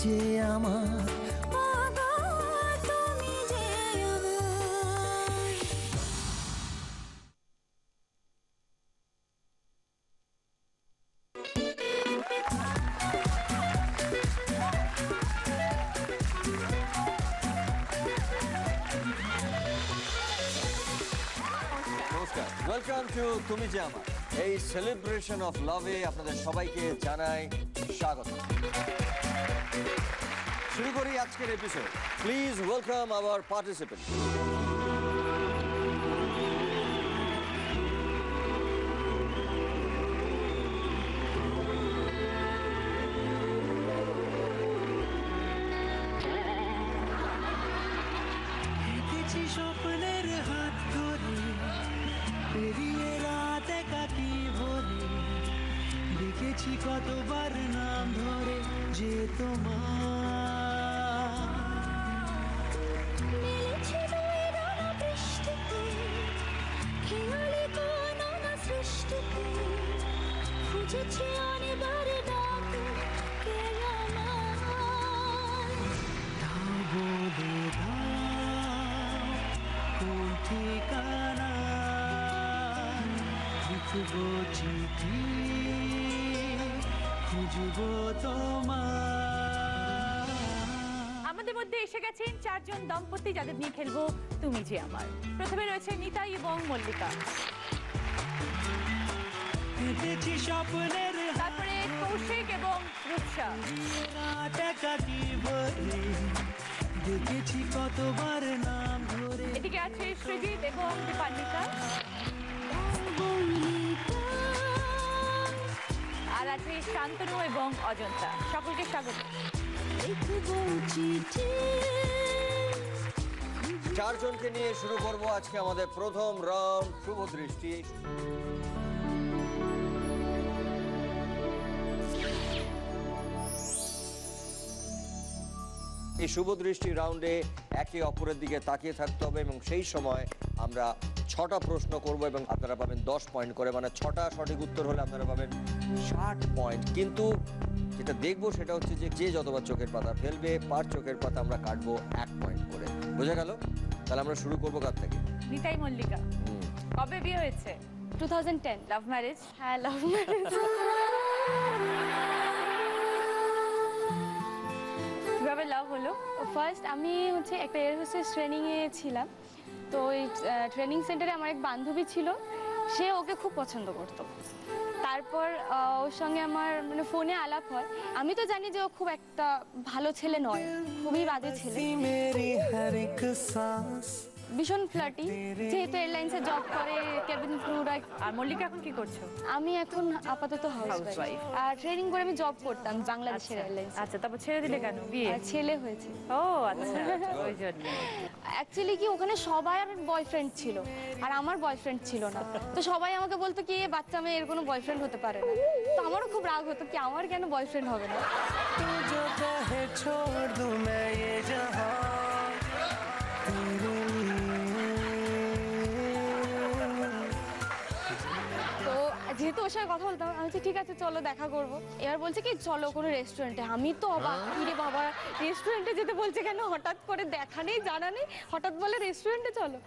যে আমার welcome to তুমি যে আমার এই সেলিব্রেশন অফ লাভে আপনাদের সবাইকে জানাই স্বাগত। শুরু করি আজকের episode. Please welcome hour participant. স্বপ্নের হাত ধরে পেরিয়ে রাত একাকি ভরে লিখেছি কতবার নাম ধরে যে তোমার খুঁজেছি অনেকবার ডাক কে আমার দাও বলে দাও কোন ঠিকানা লিখবো চিঠি খুঁজবো তোমার। আমাদের মধ্যে এসে গেছেন চারজন দম্পতি যাদের নিয়ে খেলবো তুমি যে আমার। প্রথমে রয়েছে নিতাই এবং মল্লিকা, তারপরে কৌশিক এবং রূপসা, দেখেছি কতবার নাম ধরে। এদিকে আছে সৃজিত এবং দীপান্বিতা, আর আছে শান্তনু এবং অজন্তা। সকলকে স্বাগত। চারজনকে নিয়ে শুরু করব আজকে আমাদের প্রথম রাউন্ড, শুভ দৃষ্টি। এই শুভ দৃষ্টি রাউন্ডে একে অপরের দিকে তাকিয়ে থাকতে হবে এবং সেই সময় আমরা 6টা প্রশ্ন করব এবং আপনারা পাবেন 10 পয়েন্ট করে, মানে 6টা সঠিক উত্তর হলে আপনারা পাবেন 60 পয়েন্ট। কিন্তু যেটা দেখবো সেটা হচ্ছে যে যে যতবার চোখের পাতা ফেলবে পার চোখের পাতা আমরা কাটবো 1 পয়েন্ট করে। বোঝা গেল? তাহলে আমরা শুরু করবো কার থেকে? নিতাই মল্লিকা, কবে বিয়ে হয়েছে? 2010। Love marriage? হ্যাঁ, লাভ ম্যারেজ। কিভাবে লাভ হলো? ফার্স্ট আমি হচ্ছে একটা এয়ার হোস্টেস ট্রেনিংয়ে ছিলাম। তো ওই ট্রেনিং সেন্টারে আমার এক বান্ধবী ছিল, সে ওকে খুব পছন্দ করতো। তারপর ওর সঙ্গে আমার মানে ফোনে আলাপ হয়। আমি তো জানি যে ও খুব একটা ভালো ছেলে নয়, খুবই বাজে ছেলে, ভীষণ ফ্লার্টি। যেহেতু এয়ারলাইন্সে জব করে, কেবিন ক্রু। আর মল্লিকা এখন কি করছো? আমি এখন আপাতত হাউসওয়াইফ। আর ট্রেনিং করে আমি জব করতাম বাংলাদেশের এয়ারলাইন্সে। আচ্ছা, তারপর ছেড়ে দিলে কেন? বিয়ে? ছেলে হয়েছে। ও আচ্ছা, ওই জন্য। অ্যাকচুয়ালি কি ওখানে সবাই বয়ফ্রেন্ড ছিল আর আমার বয়ফ্রেন্ড ছিল না। তো সবাই আমাকে বলতো কি বাচ্চা মেয়ে এর কোনো বয়ফ্রেন্ড হতে পারে না। তো আমারও খুব রাগ হতো কি আমার কেন বয়ফ্রেন্ড হবে না। তো যেহেতু ওর সঙ্গে কথা বলতাম, আমি ঠিক আছে চলো দেখা করবো। এবার বলছে কি চলো কোনো রেস্টুরেন্টে। আমি তো অবাক, কিরে বাবা রেস্টুরেন্টে যেতে বলছে কেন? হঠাৎ করে দেখা নেই জানা নেই, হঠাৎ বলে রেস্টুরেন্টে চলো।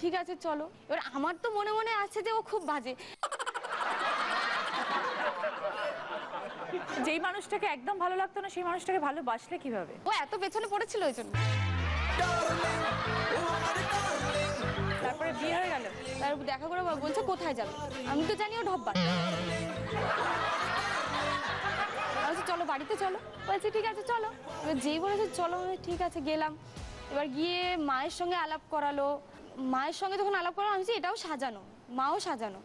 ঠিক আছে চলো। এবার আমার তো মনে মনে আছে যে ও খুব বাজে। যেই মানুষটাকে একদম ভালো লাগতো না সেই মানুষটাকে ভালোবাসলে কিভাবে? ও এত পেছনে পড়েছিল ওই জন্য। তারপরে বিয়ে হয়ে গেল। তারপর দেখা করে বলছে কোথায় যাবে? আমি তো জানি ও ঢব্বা। চলো বাড়িতে চলো। বলছে ঠিক আছে চলো। এবার যেই বলেছে চলো ঠিক আছে গেলাম। এবার গিয়ে মায়ের সঙ্গে আলাপ করালো। মায়ের সঙ্গে যখন আলাপ করালো আমি এটাও সাজানো, মাও সাজানো।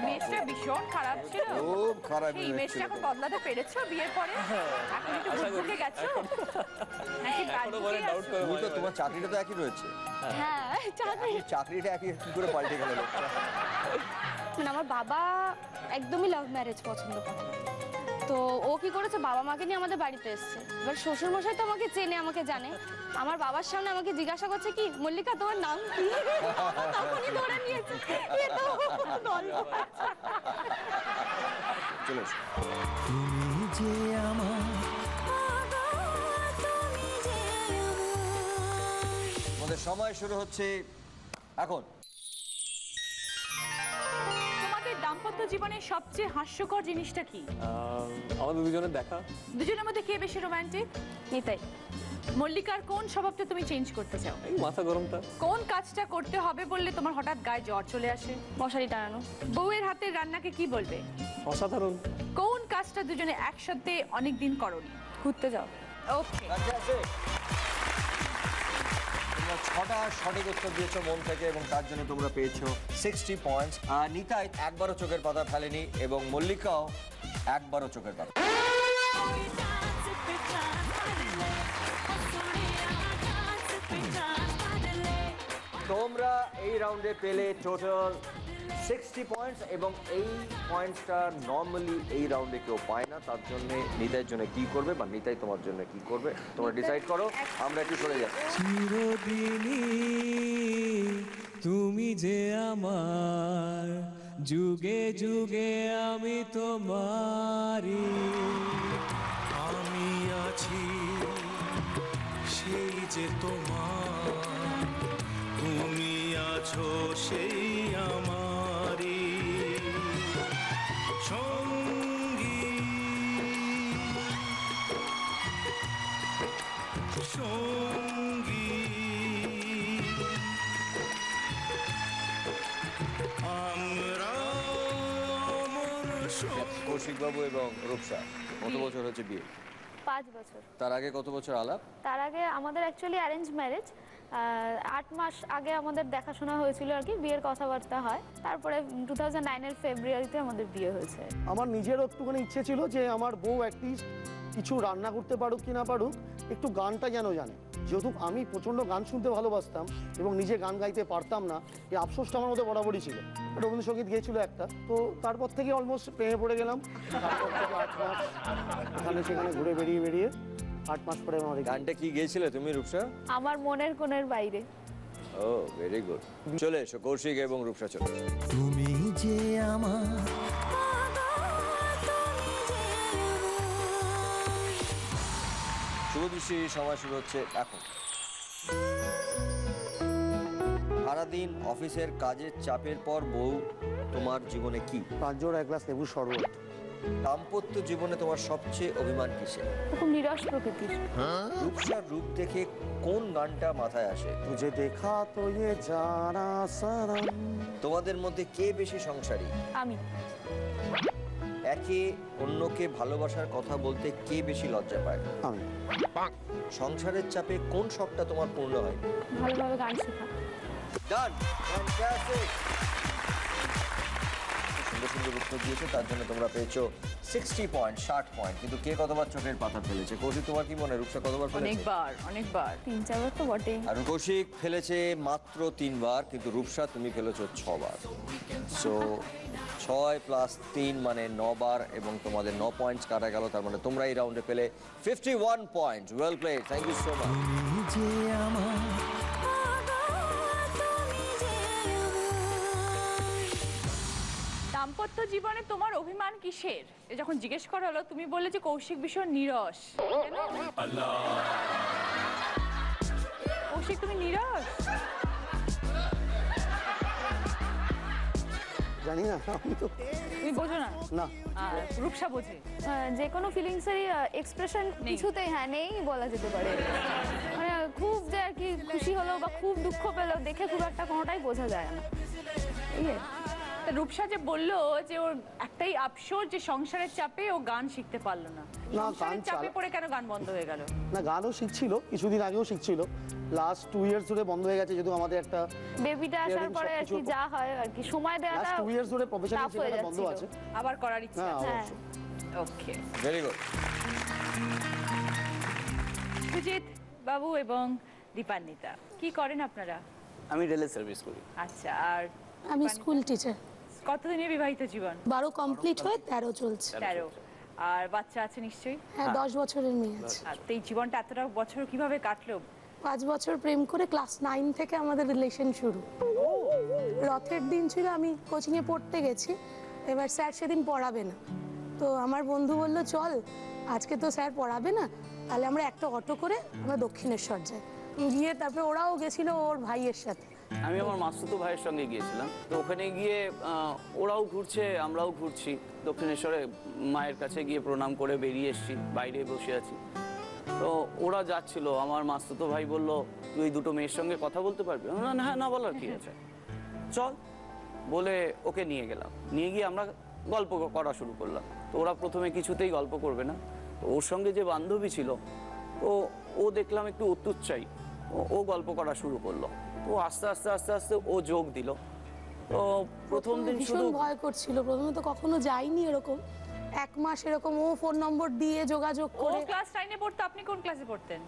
মেয়েটা ভীষণ খারাপ ছিল, খুব খারাপ। এই মেয়েটা এখন বদলাতে পেরেছো বিয়ের পরে? এখন একটু ভুলে গেছো নাকি? তুমি তো তোমার চাকরিটা তো একই রয়েছে। হ্যাঁ, চাকরিটা একই, কি করে পাল্টে গেল? আমার বাবা একদমই লাভ ম্যারেজ পছন্দ করে। তো ও কি করেছে, বাবা মাকে নিয়ে আমাদের বাড়িতে এসছে। এবার শ্বশুর মশাই তো আমাকে চেনে, আমাকে জানে। আমার বাবার সামনে আমাকে জিজ্ঞাসা করছে কি মল্লিকা তোমার নাম কি? তখনই ধরে নিয়েছে। চলে এসো। তুমি যে আমার আমাদের সময় শুরু হচ্ছে এখন। তোমাদের দাম্পত্য জীবনের সবচেয়ে হাস্যকর জিনিসটা কি? আমাদের দুজনের দেখা। দুজনের মধ্যে কে বেশি রোমান্টিক? নিতাই। মল্লিকার কোন স্বভাবটা তুমি চেঞ্জ করতে চাও? এই মাথা গরমটা। কোন কাজটা করতে হবে বললে তোমার হঠাৎ গায়ে জ্বর চলে আসে? মশারি টানানো। বউয়ের হাতের রান্নাকে কি বলবে? অসাধারণ। কোন কাজটা দুজনে একসাথে অনেক দিন করনি? ঘুরতে যাও। ওকে, Fantastic! তোমরা 6টা সঠিক উত্তর দিয়েছো মন থেকে এবং তার জন্য তোমরা পেয়েছো 60 পয়েন্টস। আর নিতাই একবারও চোখের পাতা ফেলেনি এবং মল্লিকাও একবারও চোখের পাতা। তোমরা এই রাউন্ডে পেলে টোটাল 60 পয়েন্টস এবং এই পয়েন্টসটা নর্মালি এই রাউন্ডে কেউ পায় না। তার জন্য নিতাইয়ের জন্য কি করবে বা নিতাই তোমার জন্য কি করবে তোমরা ডিসাইড করো। আমরা একটু সরে যাচ্ছি। চিরদিনই তুমি যে আমার, যুগে যুগে আমি তোমারই। আমি আছি সেই যে তোমার, তুমি আছো সেই আমারই সঙ্গী সঙ্গী। আমরা কৌশিকবাবু এবং রূপসা কত বছর হচ্ছে বিয়ে? 5 বছর। তার আগে কত বছর আলাপ? তার আগে আমাদের অ্যাকচুয়ালি অ্যারেঞ্জ ম্যারেজ। 8 মাস আগে আমাদের দেখাশোনা হয়েছিল আর কি, বিয়ের কথাবার্তা হয়। তারপরে 2009-এর ফেব্রুয়ারিতে আমাদের বিয়ে হয়েছে। আমার নিজেরও একটুখানি ইচ্ছে ছিল যে আমার বউ অ্যাটলিস্ট কিছু রান্না করতে পারুক কি না পারুক, একটু গানটা যেন জানে। যেহেতু আমি প্রচণ্ড গান শুনতে ভালোবাসতাম এবং নিজে গান গাইতে পারতাম না, এই আফসোসটা আমার মধ্যে বরাবরই ছিল। রবীন্দ্রসঙ্গীত গিয়েছিল একটা, তো তারপর থেকে অলমোস্ট প্রেমে পড়ে গেলাম। তারপর থেকে 8 মাস এখানে সেখানে ঘুরে বেরিয়ে 8 মাস পরে আমার এই গান। গানটা কি গেয়েছিলে তুমি রূপসা? আমার মনের কোণের বাইরে। ও ভেরি গুড। চলে এসো কৌশিক এবং রূপসা চলে এসো। তুমি যে আমার, শুভদৃষ্টি সময় শুরু হচ্ছে এখন। সারাদিন অফিসের কাজের চাপের পর বউ তোমার জীবনে কি? 5 জোড়া 1 গ্লাস লেবুর শরবত। দাম্পত্য জীবনে তোমার সবচেয়ে অভিমান কিসে? খুব নিরস প্রকৃতির। রূপসার রূপ দেখে কোন গানটা মাথায় আসে? তুঝে দেখা তো ये जाना सनम। তোমাদের মধ্যে কে বেশি সংসারী? আমি। একে অন্যকে ভালোবাসার কথা বলতে কে বেশি লজ্জা পায়? আমি। সংসারের চাপে কোন শখটা তোমার পূর্ণ হয়? ভালোভাবে গান শেখা। ডান, ফ্যান্টাস্টিক। সুন্দর সুন্দর উত্তর দিয়েছো, তার জন্য তোমরা পেয়েছো 60 পয়েন্ট, 60 পয়েন্ট। কিন্তু কে কতবার চোখের পাতা ফেলেছে? কৌশিক তোমার কি মনে হয় রূপসা কতবার ফেলেছে? অনেকবার। 3-4 বার তো বটেই। আর কৌশিক ফেলেছে মাত্র 3 বার, কিন্তু রূপসা তুমি ফেলেছো 6 বার। সো 6 প্লাস 3 মানে 9 বার এবং তোমাদের 9 পয়েন্টস কাটা গেল। তার মানে তোমরা এই রাউন্ডে পেলে 51 point. Well played, thank you so much. তুমি যে আমার, দাম্পত্য জীবনে তোমার অভিমান কিসের? এ যখন জিজ্ঞেস করা হলো তুমি বললে যে কৌশিক ভীষণ নিরস। কৌশিক তুমি নিরস? জানি না, আমি তো তুমি বোঝো না? না। আর রূপসা বোঝে। যে কোনো ফিলিংসেরই এক্সপ্রেশন কিছুতেই নেই বলা যেতে পারে। মানে খুব যে আর কি খুশি হলো বা খুব দুঃখ পেলো দেখে খুব একটা কোনোটাই বোঝা যায় না। এই আর কি। তা রূপসা যে বললো যে ওর একটাই আফসোস যে সংসারের চাপে ও গান শিখতে পারলো না। না, সংসারের গান চাপে পড়ে কেন গান বন্ধ হয়ে গেল? না, গানও শিখছিল, কিছুদিন আগেও শিখছিল। লাস্ট 2 ইয়ার্স ধরে বন্ধ হয়ে গেছে, যেহেতু আমাদের একটা বেবিটা আসার পরে আর কি যা হয় আর কি সময় দেওয়াটা লাস্ট 2 ইয়ার্স ধরে প্রফেশনাল tough হয়ে হিসেবে বন্ধ যাচ্ছিল। আছে। আবার করার ইচ্ছা হ্যাঁ, আছে? হ্যাঁ। অবশ্যই। ওকে, ভেরি গুড। সুজিত বাবু এবং দীপান্বিতা কি করেন আপনারা? আমি রেলে সার্ভিস করি। আচ্ছা, আর আমি স্কুল টিচার। কতদিনের বিবাহিত জীবন? 12 কমপ্লিট হয়ে 13 চলছে। 13। আর বাচ্চা আছে নিশ্চয়ই? হ্যাঁ, 10 বছরের মেয়ে আছে। আর এই জীবনটা এতটা বছর কিভাবে কাটলো? 5 বছর প্রেম করে ক্লাস 9 থেকে আমাদের রিলেশন শুরু। রথের দিন ছিল, আমি কোচিংয়ে পড়তে গেছি, এবার স্যার সেদিন পড়াবে না, তো আমার বন্ধু বলল চল আজকে তো স্যার পড়াবে না, তাহলে আমরা একটা অটো করে আমরা দক্ষিণেশ্বর যাই। গিয়ে তারপরে ওরাও গেছিল ওর ভাইয়ের সাথে। আমি আমার মাসতুতো ভাইয়ের সঙ্গে গিয়েছিলাম। তো ওখানে গিয়ে ওরাও ঘুরছে, আমরাও ঘুরছি। দক্ষিণেশ্বরে মায়ের কাছে গিয়ে প্রণাম করে বেরিয়ে এসেছি, বাইরে বসে আছি। তো ওরা যাচ্ছিল, আমার মাসতুতো ভাই বলল তুই দুটো মেয়ের সঙ্গে কথা বলতে পারবি? আমি বললাম, হ্যাঁ, না বলার কি আছে, চল। বলে ওকে নিয়ে গেলাম। নিয়ে গিয়ে আমরা গল্প করা শুরু করলাম। তো ওরা প্রথমে কিছুতেই গল্প করবে না। তো ওর সঙ্গে যে বান্ধবী ছিল, তো ও দেখলাম একটু অত্যুচ্চায়ী, ও গল্প করা শুরু করলো। তো আস্তে আস্তে আস্তে আস্তে ও যোগ দিল। তো প্রথম দিন ভীষণ শুধু ভয় করছিল, প্রথমে তো কখনো যাইনি এরকম। 1 মাস এরকম ও ফোন নম্বর দিয়ে যোগাযোগ ও করে। ক্লাস 9 এ পড়তো, আপনি কোন ক্লাসে পড়তেন?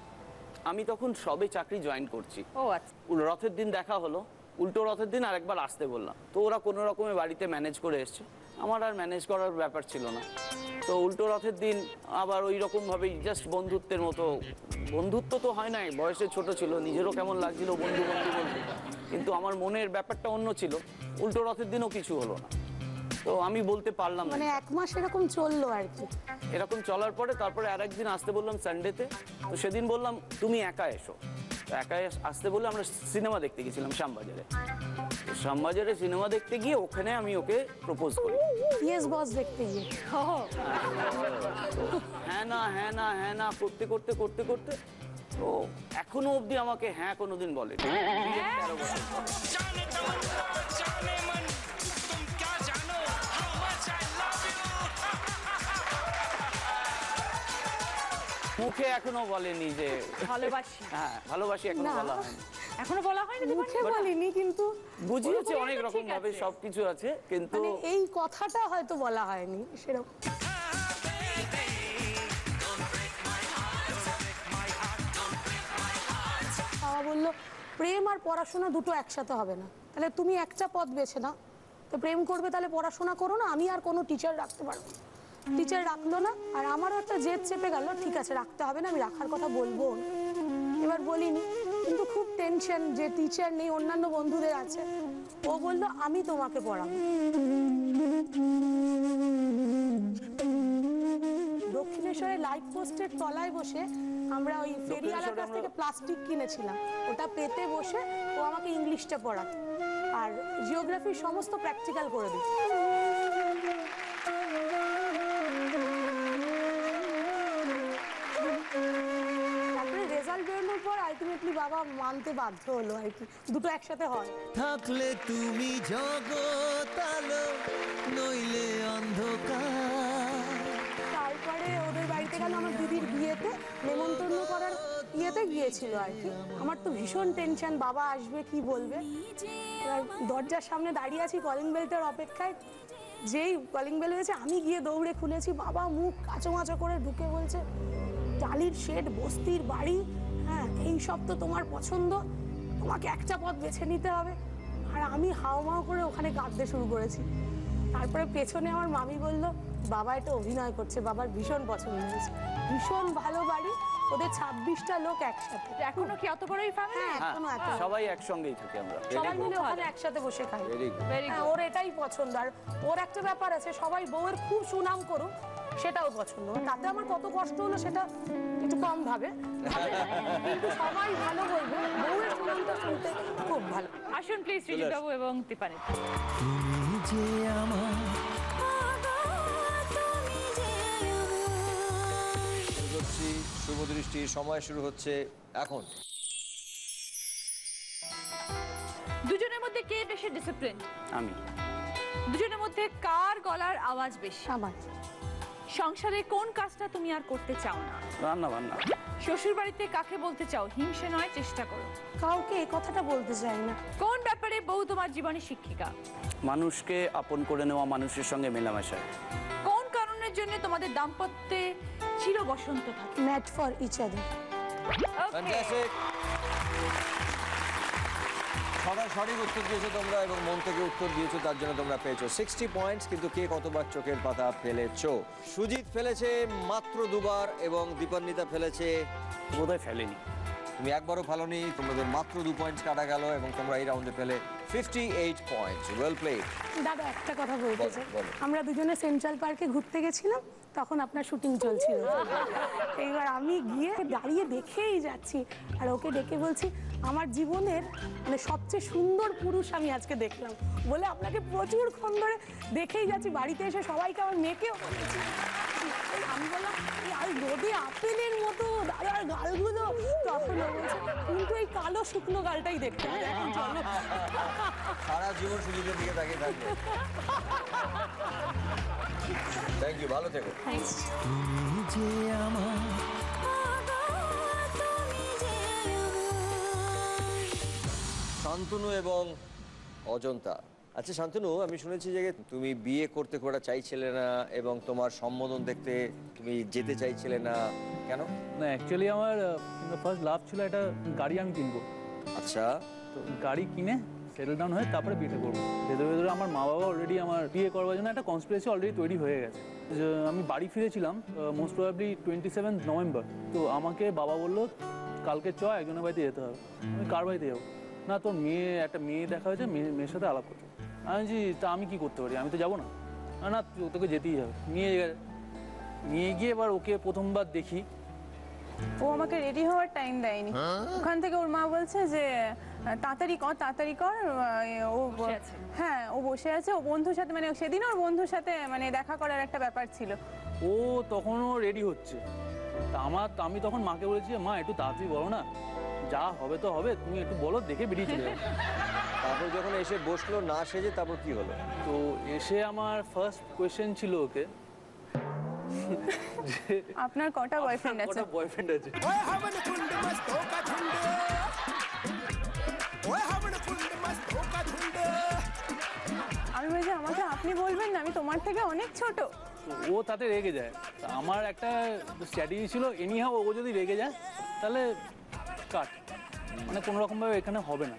আমি তখন সবে চাকরি জয়েন করছি। ও আচ্ছা। রথের দিন দেখা হলো, উল্টো রথের দিন আরেকবার আসতে বললাম। তো ওরা কোনো রকমে বাড়িতে ম্যানেজ করে এসছে, আমার আর ম্যানেজ করার ব্যাপার ছিল না। তো উল্টো রথের দিন আবার ওই রকমভাবেই জাস্ট বন্ধুত্বের মতো, বন্ধুত্ব তো হয় নাই, বয়সে ছোট ছিল, নিজেরও কেমন লাগছিল বন্ধু বন্ধু বন্ধু, কিন্তু আমার মনের ব্যাপারটা অন্য ছিল। উল্টো রথের দিনও কিছু হলো না। তো আমি বলতে পারলাম না। মানে 1 মাস এরকম চললো আর কি। এরকম চলার পরে তারপরে আরেকদিন আসতে বললাম সানডেতে। তো সেদিন বললাম তুমি একা এসো। তো একা আসতে বলে আমরা সিনেমা দেখতে গেছিলাম শ্যামবাজারে। শ্যামবাজারে সিনেমা দেখতে গিয়ে ওখানে আমি ওকে প্রপোজ করি। ইয়েস বস দেখতে গিয়ে। হ্যাঁ না হ্যাঁ না হ্যাঁ না করতে করতে করতে করতে তো এখনো অবধি আমাকে হ্যাঁ কোনোদিন বলে। जाने तमन्ना जाने मन तुम क्या जानो how much I love you মুখে এখনো বলেনি যে ভালোবাসি। হ্যাঁ ভালোবাসি, এখনো বলা হয়নি। এখনো বলা হয়নি মুখে বলিনি, কিন্তু বুঝিয়েছে পুরোপুরি অনেক তো রকম ঠিক ভাবে, আছে। সবকিছু আছে, কিন্তু মানে এই কথাটা হয়তো বলা হয়নি সেরকম। বাবা বললো প্রেম আর পড়াশোনা দুটো একসাথে হবে না, তাহলে তুমি একটা পথ বেছে নাও। তো প্রেম করবে তাহলে পড়াশোনা করো না, আমি আর কোনো টিচার রাখতে পারবো। টিচার রাখলো না, আর আমারও একটা জেদ চেপে গেল, ঠিক আছে রাখতে হবে না, আমি রাখার কথা বলবো না। এবার বলিনি, কিন্তু খুব টেনশন যে টিচার নেই, অন্যান্য বন্ধুদের আছে। ও বললো আমি তোমাকে পড়াবো। দক্ষিণেশ্বরের লাইট পোস্টের তলায় বসে আমরা ওই ফেরিওয়ালার কাছ থেকে প্লাস্টিক কিনেছিলাম, ওটা পেতে বসে ও আমাকে ইংলিশটা পড়াতো আর জিওগ্রাফির সমস্ত প্র্যাকটিক্যাল করে দিত। তারপরে রেজাল্ট বেরোনোর পর আলটিমেটলি বাবা মানতে বাধ্য হলো আর কি, দুটো একসাথে হয়। থাকলে তুমি জগৎ আলো নইলে অন্ধকার তারপরে ওদের বাড়িতে গেল আমার দিদির বিয়েতে, নেমন্তন্ন করার ইয়েতে গিয়েছিল আর কি। আমার তো ভীষণ টেনশন, বাবা আসবে কি বলবে। এবার দরজার সামনে দাঁড়িয়ে আছি কলিং বেলটার অপেক্ষায়, যেই কলিং বেল হয়েছে আমি গিয়ে দৌড়ে খুলেছি। বাবা মুখ কাঁচো মাচো করে ঢুকে বলছে টালির শেড, বস্তির বাড়ি, হ্যাঁ এই সব তো তোমার পছন্দ, তোমাকে একটা পথ বেছে নিতে হবে। আর আমি হাওমাও করে ওখানে কাঁদতে শুরু করেছি। তারপরে পেছনে আমার মামি বলল বাবা এটা অভিনয় করছে, বাবার ভীষণ পছন্দ হয়েছে, ভীষণ ভালো বাড়ি, ওদের 26টা লোক একসাথে। এখনো কি অত বড়ই ফ্যামিলি? হ্যাঁ হ্যাঁ, এখনো এত সবাই একসঙ্গেই থাকি আমরা। সবাই মিলে ওখানে একসাথে বসে খাই। Very good. ভেরি হ্যাঁ, ওর এটাই পছন্দ। আর ওর একটা ব্যাপার আছে, সবাই বউয়ের খুব সুনাম করুক সেটাও পছন্দ। তাতে আমার কত কষ্ট হলো সেটা একটু কম ভাবে, কিন্তু সবাই ভালো বলবে, বউয়ের সুনামটা শুনতে খুব ভালো। আসুন প্লিজ সৃজিত বাবু এবং দীপানি। তুমি যে আমার শুভশ্রী, শুভদৃষ্টি, সময় শুরু হচ্ছে এখন। দুজনের মধ্যে কে বেশি ডিসিপ্লিন? আমি। দুজনের মধ্যে কার গলার আওয়াজ বেশি? আমার সংসারে কোন কাজটা তুমি আর করতে চাও না? রান্না বান্না। শ্বশুর বাড়িতে কাকে বলতে চাও হিংসে নয় চেষ্টা করো? কাউকে এই কথাটা বলতে চাই না। কোন ব্যাপারে বউ তোমার জীবনে শিক্ষিকা? মানুষকে আপন করে নেওয়া, মানুষের সঙ্গে মেলামেশা। কোন কারণের জন্য তোমাদের দাম্পত্যে চির বসন্ত থাকে? Made for each other. Fantastic. ছটা সঠিক উত্তর দিয়েছো তোমরা এবং মন থেকে উত্তর দিয়েছো, তার জন্য তোমরা পেয়েছো 60 পয়েন্টস। কিন্তু কে কতবার চোখের পাতা ফেলেছো? সুজিত ফেলেছে মাত্র 2বার এবং দীপান্বিতা ফেলেছে, বোধহয় ফেলেনি। তুমি একবারও ফেলোনি। তোমাদের মাত্র 2 পয়েন্টস কাটা গেল এবং তোমরা এই রাউন্ডে পেলে 58 পয়েন্টস, ওয়েল প্লেড। দাদা একটা কথা বলতে বলো, চাই, বলো। আমরা দুজনে সেন্ট্রাল পার্কে ঘুরতে গেছিলাম, তখন আপনার শুটিং চলছিল। এইবার আমি গিয়ে দাঁড়িয়ে দেখেই যাচ্ছি, আর ওকে ডেকে বলছি আমার জীবনের মানে সবচেয়ে সুন্দর পুরুষ আমি আজকে দেখলাম, বলে আপনাকে প্রচুরক্ষণ ধরে দেখেই যাচ্ছি। বাড়িতে এসে সবাইকে আমার মেয়েকেও বলেছি। আমি বললাম এই আর রোদে আপেলের মতো দাদার গালগুলো, তখন ও বলছে কিন্তু এই কালো শুকনো গালটাই দেখতে হয়, এখন চলো। সারা জীবন সুজিতের দিকে তাকিয়ে থাকবে। থ্যাংক ইউ, ভালো থেকো। শান্তনু এবং অজন্তা। আচ্ছা শান্তনু, আমি শুনেছি যে তুমি বিয়ে করতে খুব একটা চাইছিলে না এবং তোমার সম্বোধন দেখতে তুমি যেতে চাইছিলে না, কেন? না অ্যাকচুয়ালি আমার ফার্স্ট লাভ ছিল একটা গাড়ি আমি কিনবো। আচ্ছা, তো গাড়ি কিনে সেটেল ডাউন হয়ে তারপরে বিয়েটা করবো। ভেতরে ভেতরে আমার মা বাবা অলরেডি আমার বিয়ে করবার জন্য একটা কনস্পিরেসি অলরেডি তৈরি হয়ে গেছে। আমি বাড়ি ফিরেছিলাম মোস্ট প্রবাবলি 27 নভেম্বর। তো আমাকে বাবা বললো কালকে একজনের বাড়িতে যেতে হবে। আমি কার বাড়িতে যাবো? না তোর একটা মেয়ে দেখা হয়েছে, মেয়ের সাথে আলাপ করতে। আমি বলছি তা আমি কি করতে পারি, আমি তো যাবো না। না তোকে যেতেই হবে। নিয়ে গিয়ে এবার ওকে প্রথমবার দেখি। ও আমাকে রেডি হওয়ার টাইম দেয়নি। ওখান থেকে ওর মা বলছে যে তাড়াতাড়ি কর। ও হ্যাঁ ও বসে আছে, ও বন্ধুর সাথে মানে সেদিন ওর বন্ধুর সাথে মানে দেখা করার একটা ব্যাপার ছিল। ও তখনও রেডি হচ্ছে। আমি তখন মাকে বলেছি মা একটু তাড়াতাড়ি বলো না, যা হবে তো হবে, তুমি একটু বলো, দেখে বেরিয়ে চলে যাবে। তারপর যখন এসে বসলো না সেজে, তারপর কি হলো? তো এসে আমার ফার্স্ট কোয়েশ্চেন ছিল ওকে, আপনার কটা বয়ফ্রেন্ড আছে? বয়ফ্রেন্ড আছে। আমি বলছি আমাকে আপনি বলবেন না, আমি তোমার থেকে অনেক ছোট। ও তাতে রেগে যায়। তা আমার একটা স্ট্র্যাটেজি ছিল, এনিহাও ও যদি রেগে যায় তাহলে কাট, মানে কোনো রকমভাবে এখানে হবে না।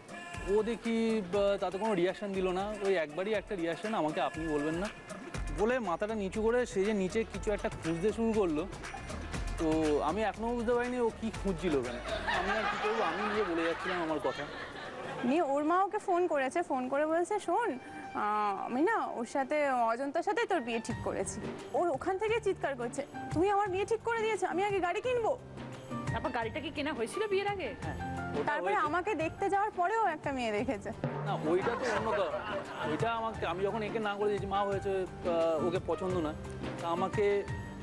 ও দেখি তাতে কোনো রিয়াকশান দিল না। ওই একবারই একটা রিয়াকশান, আমাকে আপনি বলবেন না বলে মাথাটা নিচু করে সে যে নিচে কিছু একটা খুঁজতে শুরু করলো। তো আমি এখনও বুঝতে পারিনি ও কী খুঁজছিল ওখানে। আমি আর কী করবো, আমি নিজে বলে যাচ্ছিলাম আমার কথা। নিয়ে ওর মা ওকে ফোন করেছে, ফোন করে বলছে শোন আমি না ওর সাথে অজন্তার সাথে তোর বিয়ে ঠিক করেছি। ওর ওখান থেকে চিৎকার করছে তুমি আমার বিয়ে ঠিক করে দিয়েছো, আমি আগে গাড়ি কিনবো। তারপর গাড়িটা কি কেনা হয়েছিল বিয়ের আগে? তারপরে আমাকে দেখতে যাওয়ার পরেও একটা মেয়ে দেখেছে। না ওইটা তো অন্য কারণ। ওইটা আমি যখন একে না করে দিয়েছি, মা হয়েছে ওকে পছন্দ না, তা আমাকে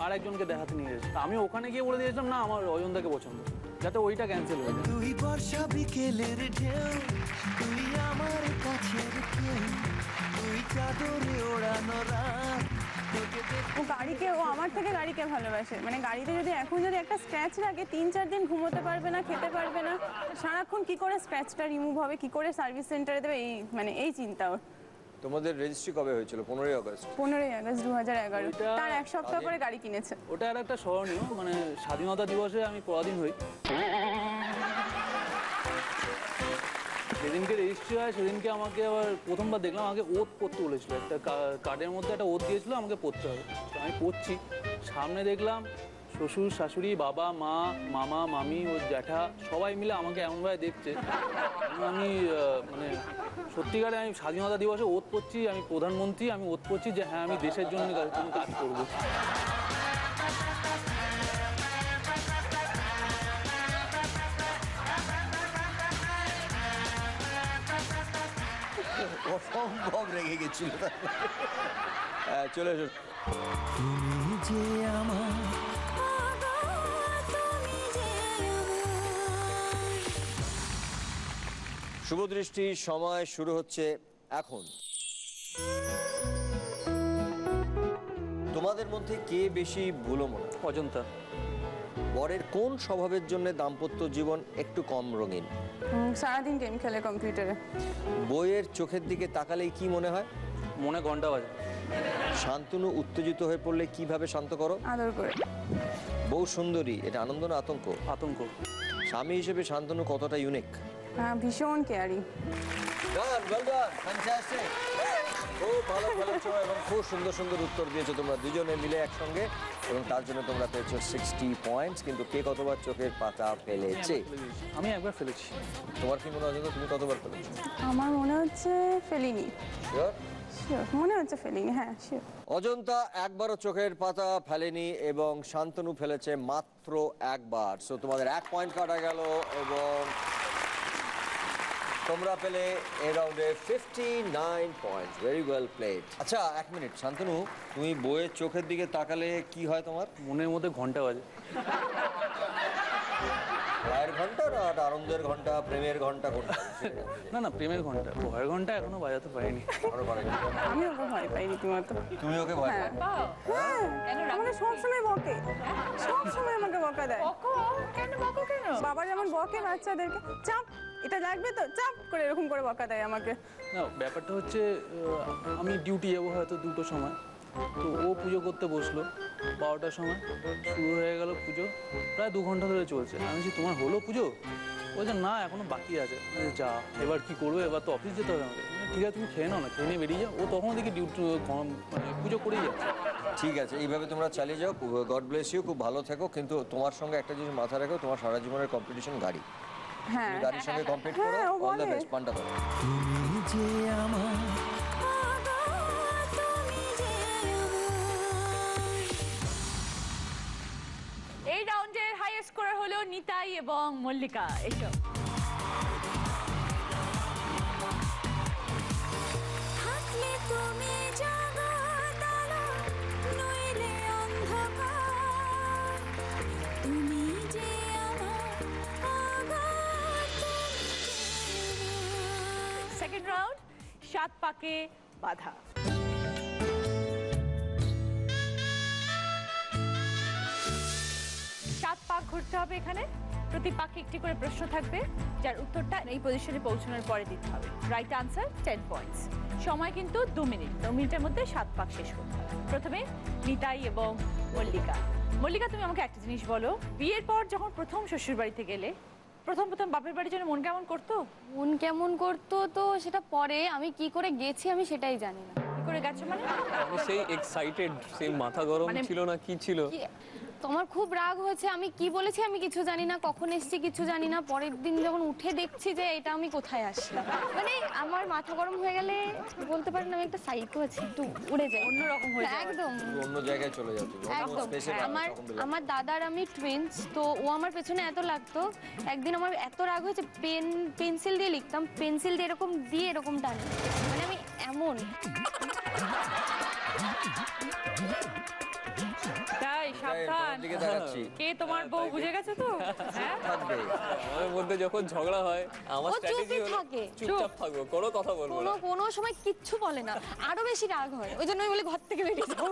আর একজনকে দেখাতে নিয়ে গেছে। আমি ওখানে গিয়ে বলে দিয়েছিলাম না আমার অজন্তাকে পছন্দ, যাতে ওইটা ক্যান্সেল হয়ে যায়। তুই বর্ষা বিকেলের ঢেউ, তুই আমার কাছের কেউ, তুই চাদরে ওড়ানো রাত। ও আমার থেকে গাড়িকে ভালোবাসে। মানে গাড়িতে যদি এখন যদি একটা স্ক্র্যাচ লাগে 3-4 দিন ঘুমোতে পারবে না, খেতে পারবে না, সারাক্ষণ কি করে স্ক্র্যাচটা রিমুভ হবে, কি করে সার্ভিস সেন্টারে দেবে, এই চিন্তা ওর। তোমাদের রেজিস্ট্রি কবে হয়েছিল? 15ই আগস্ট। 15ই আগস্ট 2011। তার এক সপ্তাহ পরে গাড়ি কিনেছে। ওটা আর একটা স্মরণীয়, মানে স্বাধীনতা দিবসে আমি পরাধীন হই। সেদিনকে রেজিস্ট্রি হয়, সেদিনকে আমাকে আবার প্রথমবার দেখলাম আমাকে ওত পড়তে বলেছিল। একটা কার্ডের মধ্যে একটা ওত দিয়েছিল, আমাকে পড়তে হবে। তো আমি পড়ছি, সামনে দেখলাম শ্বশুর শাশুড়ি, বাবা মা, মামা মামি, ওর জ্যাঠা সবাই মিলে আমাকে এমনভাবে দেখছে। আমি মানে সত্যিকারে আমি স্বাধীনতা দিবসে ওত পড়ছি, আমি প্রধানমন্ত্রী, আমি ওত পড়ছি যে হ্যাঁ আমি দেশের জন্য কাজ করবো। অসম্ভব রেগে গেছিল। চলে এসো। শুভদৃষ্টি, সময় শুরু হচ্ছে এখন। তোমাদের মধ্যে কে বেশি ভুলো মনে? অজন্তা। বরের কোন স্বভাবের জন্য দাম্পত্য জীবন একটু কম রঙিন? সারাদিন গেম খেলে কম্পিউটারে। বইয়ের চোখের দিকে তাকালেই কি মনে হয়? মনে ঘন্টা বাজে। শান্তনু উত্তেজিত হয়ে পড়লে কিভাবে শান্ত করো? আদর করে। বউ সুন্দরী, এটা আনন্দ না আতঙ্ক? আতঙ্ক। স্বামী হিসেবে শান্তনু কতটা ইউনিক? ভীষণ কেয়ারিং। Well done, fantastic. খুব ভালো খেলেছো এবং খুব সুন্দর সুন্দর উত্তর দিয়েছো তোমরা দুজনে মিলে একসঙ্গে, এবং তার জন্য তোমরা পেয়েছো 60 পয়েন্টস। কিন্তু কে কতবার চোখের পাতা ফেলেছে? আমি একবার ফেলেছি। তোমার কি মনে হয় তুমি কতবার ফেলেছো? আমার মনে হচ্ছে ফেলিনি। শিওর? শিওর মনে হচ্ছে ফেলিনি, হ্যাঁ শিওর। অজন্তা একবারও চোখের পাতা ফেলেনি এবং শান্তনু ফেলেছে মাত্র একবার। সো তোমাদের 1 পয়েন্ট কাটা গেল এবং তোমরা পেলে এই রাউন্ডে 59 পয়েন্টস। Very well played. আচ্ছা 1 মিনিট, শান্তনু তুমি বইয়ের চোখের দিকে তাকালে কি হয় তোমার? মনের মধ্যে ঘন্টা বাজে। রায়ের ঘন্টা না আনন্দের ঘন্টা, প্রেমের ঘন্টা কোনটা? না না, প্রেমের ঘন্টা। ভয়ের ঘন্টা এখনো বাজাতে পারিনি। আমি ওকে ভয় পাই রীতিমতো। তুমি ওকে ভয় পাও? হ্যাঁ, আমাকে সবসময় বকে, সবসময় আমাকে বকা দেয়। কেন বকো কেন? বাবা যেমন বকে বাচ্চাদেরকে, চাপ এটা লাগবে তো চাপ করে এরকম করে বকা দেয় আমাকে। না, ব্যাপারটা হচ্ছে আমি ডিউটি যাবো হয়তো 2টোর সময়, তো ও পুজো করতে বসলো 12টার সময়, শুরু হয়ে গেল পুজো, প্রায় 2 ঘন্টা ধরে চলছে। আমি বলছি তোমার হলো পুজো? বলছে না এখনো বাকি আছে। যা এবার কি করবো, এবার তো অফিস যেতে হবে আমাকে। ঠিক আছে তুমি খেয়ে নাও না, খেয়ে নিয়ে বেরিয়ে যাও। ও তখন দেখি ডিউটি মানে পুজো করেই যাচ্ছে। ঠিক আছে, এইভাবে তোমরা চালিয়ে যাও। গড ব্লেস ইউ, খুব ভালো থেকো। কিন্তু তোমার সঙ্গে একটা জিনিস মাথায় রাখো, তোমার সারা জীবনের কম্পিটিশন গাড়ি। হ্যাঁ, গাড়ির সঙ্গে কম্পিট করো। অল দ্য বেস্ট, পান্ডা করো। তুমি যে আমার এই রাউন্ডের হাইয়েস্ট স্কোরার হলো নিতাই এবং মল্লিকা। এসো। থাকলে তুমি জগৎ আলো, নইলে অন্ধকার, তুমি যে আমার আগার, সেকেন্ড রাউন্ড 7 পাকে বাধা। 7 পাক ঘুরতে হবে এখানে। প্রতি পাকে একটি করে প্রশ্ন থাকবে, যার উত্তরটা এই পজিশনে পৌঁছানোর পরে দিতে হবে। Right answer 10 points. সময় কিন্তু 2 মিনিট। 2 মিনিটের মধ্যে 7 পাক শেষ করতে হবে। প্রথমে নিতাই এবং মল্লিকা। মল্লিকা, তুমি আমাকে একটা জিনিস বলো, বিয়ের পর যখন প্রথম শ্বশুর বাড়িতে গেলে, প্রথম বাপের বাড়ির জন্য মন কেমন করতো? মন কেমন করতো তো সেটা পরে, আমি কি করে গেছি আমি সেটাই জানি না। কি করে গেছো মানে? আমি সেই এক্সাইটেড, সেই মাথা গরম ছিল না কি ছিল। তোমার খুব রাগ হয়েছে, আমি কি বলেছি আমি কিছু জানি না, কখন এসেছি কিছু জানি না। পরের দিন যখন উঠে দেখছি যে এটা আমি কোথায় আসলাম, মানে আমার মাথা গরম হয়ে গেলে বলতে পারেন আমি একটা সাইকো আছি, একটু উড়ে যাই, অন্যরকম হয়ে যায় একদম অন্য জায়গায় চলে যাও তুমি। একদম। আমার দাদার আমি টুইন্স, তো ও আমার পেছনে এত লাগতো। একদিন আমার এত রাগ হয়েছে, পেন্সিল দিয়ে লিখতাম, পেন্সিল দিয়ে এরকম টানি, মানে আমি এমন। তাই সাবধান, কে তোমার বউ বুঝে গেছে তো? হ্যাঁ আমার মধ্যে যখন ঝগড়া হয় আমার স্ট্র্যাটেজি হলো চুপচাপ থাকবো, কোনো কথা বলবো না। কোনো সময় কিচ্ছু বলে না, আরো বেশি রাগ হয়, ওই জন্য আমি বলি ঘর থেকে বেরিয়ে যাও।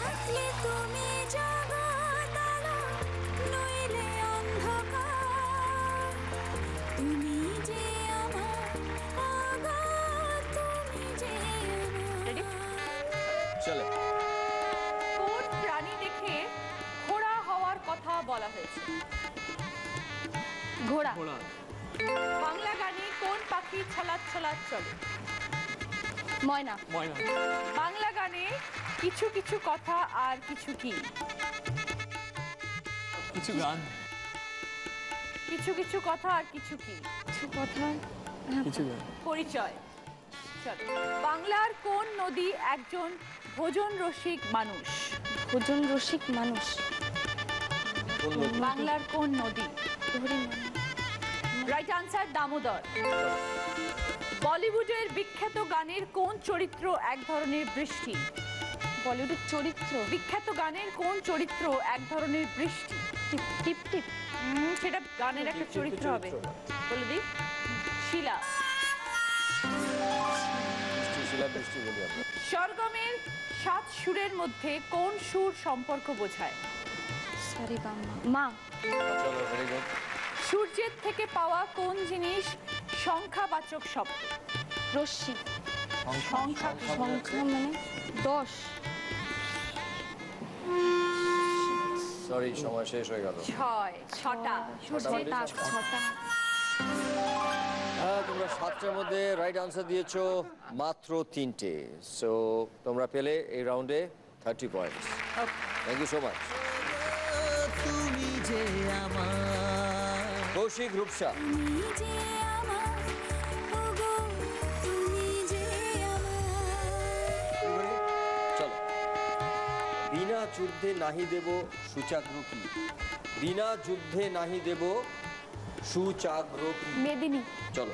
থাকলে তুমি জগৎ আলো, নইলে অন্ধকার, তুমি যে আমার আগার, তুমি যে চলো। কোন প্রাণী দেখে ঘোড়া হওয়ার কথা বলা হয়েছে? ঘোড়া। বাংলা গানে কোন পাখি ছলাৎ ছলাৎ চলে? ময়না। বাংলা গানে কিছু কিছু কথা আর কিছু কি? কিছু গান। কিছু কিছু কথা আর কিছু কি? কিছু কথা, কিছু গান। পরিচয়। চলো। বাংলার কোন নদী একজন ভোজন রসিক মানুষ? ভোজন রসিক মানুষ। বাংলার কোন নদী? Right answer Damodar. বলিউডের বিখ্যাত গানের কোন চরিত্র এক ধরনের বৃষ্টি? বলিউডের চরিত্র? বিখ্যাত গানের কোন চরিত্র এক ধরনের বৃষ্টি? টিপ টিপ। সেটা গানের একটা চরিত্র হবে, বলে দিই। শিলা। সরগমের 7 সুরের মধ্যে কোন সুর সম্পর্ক বোঝায়? মা। সূর্যের থেকে পাওয়া কোন জিনিস সংখ্যাবাচক শব্দ? রশ্মি। সংখ্যা মানে 10। সরি সময় শেষ হয়ে গেল। 6টা হ্যাঁ, তোমরা 7টার মধ্যে রাইট আনসার দিয়েছো মাত্র 3টে। সো তোমরা পেলে এই রাউন্ডে 30 points. Thank you so much. তুমি যে আমার কৌশিক, রূপসা, তুমি যে আমার ওগো তুমি যে আমার চলো। বিনা যুদ্ধে নাহি দেব সুচাগ্র কি, বিনা যুদ্ধে নাহি দেব সুচাগ্র কি। মেদিনী। চলো।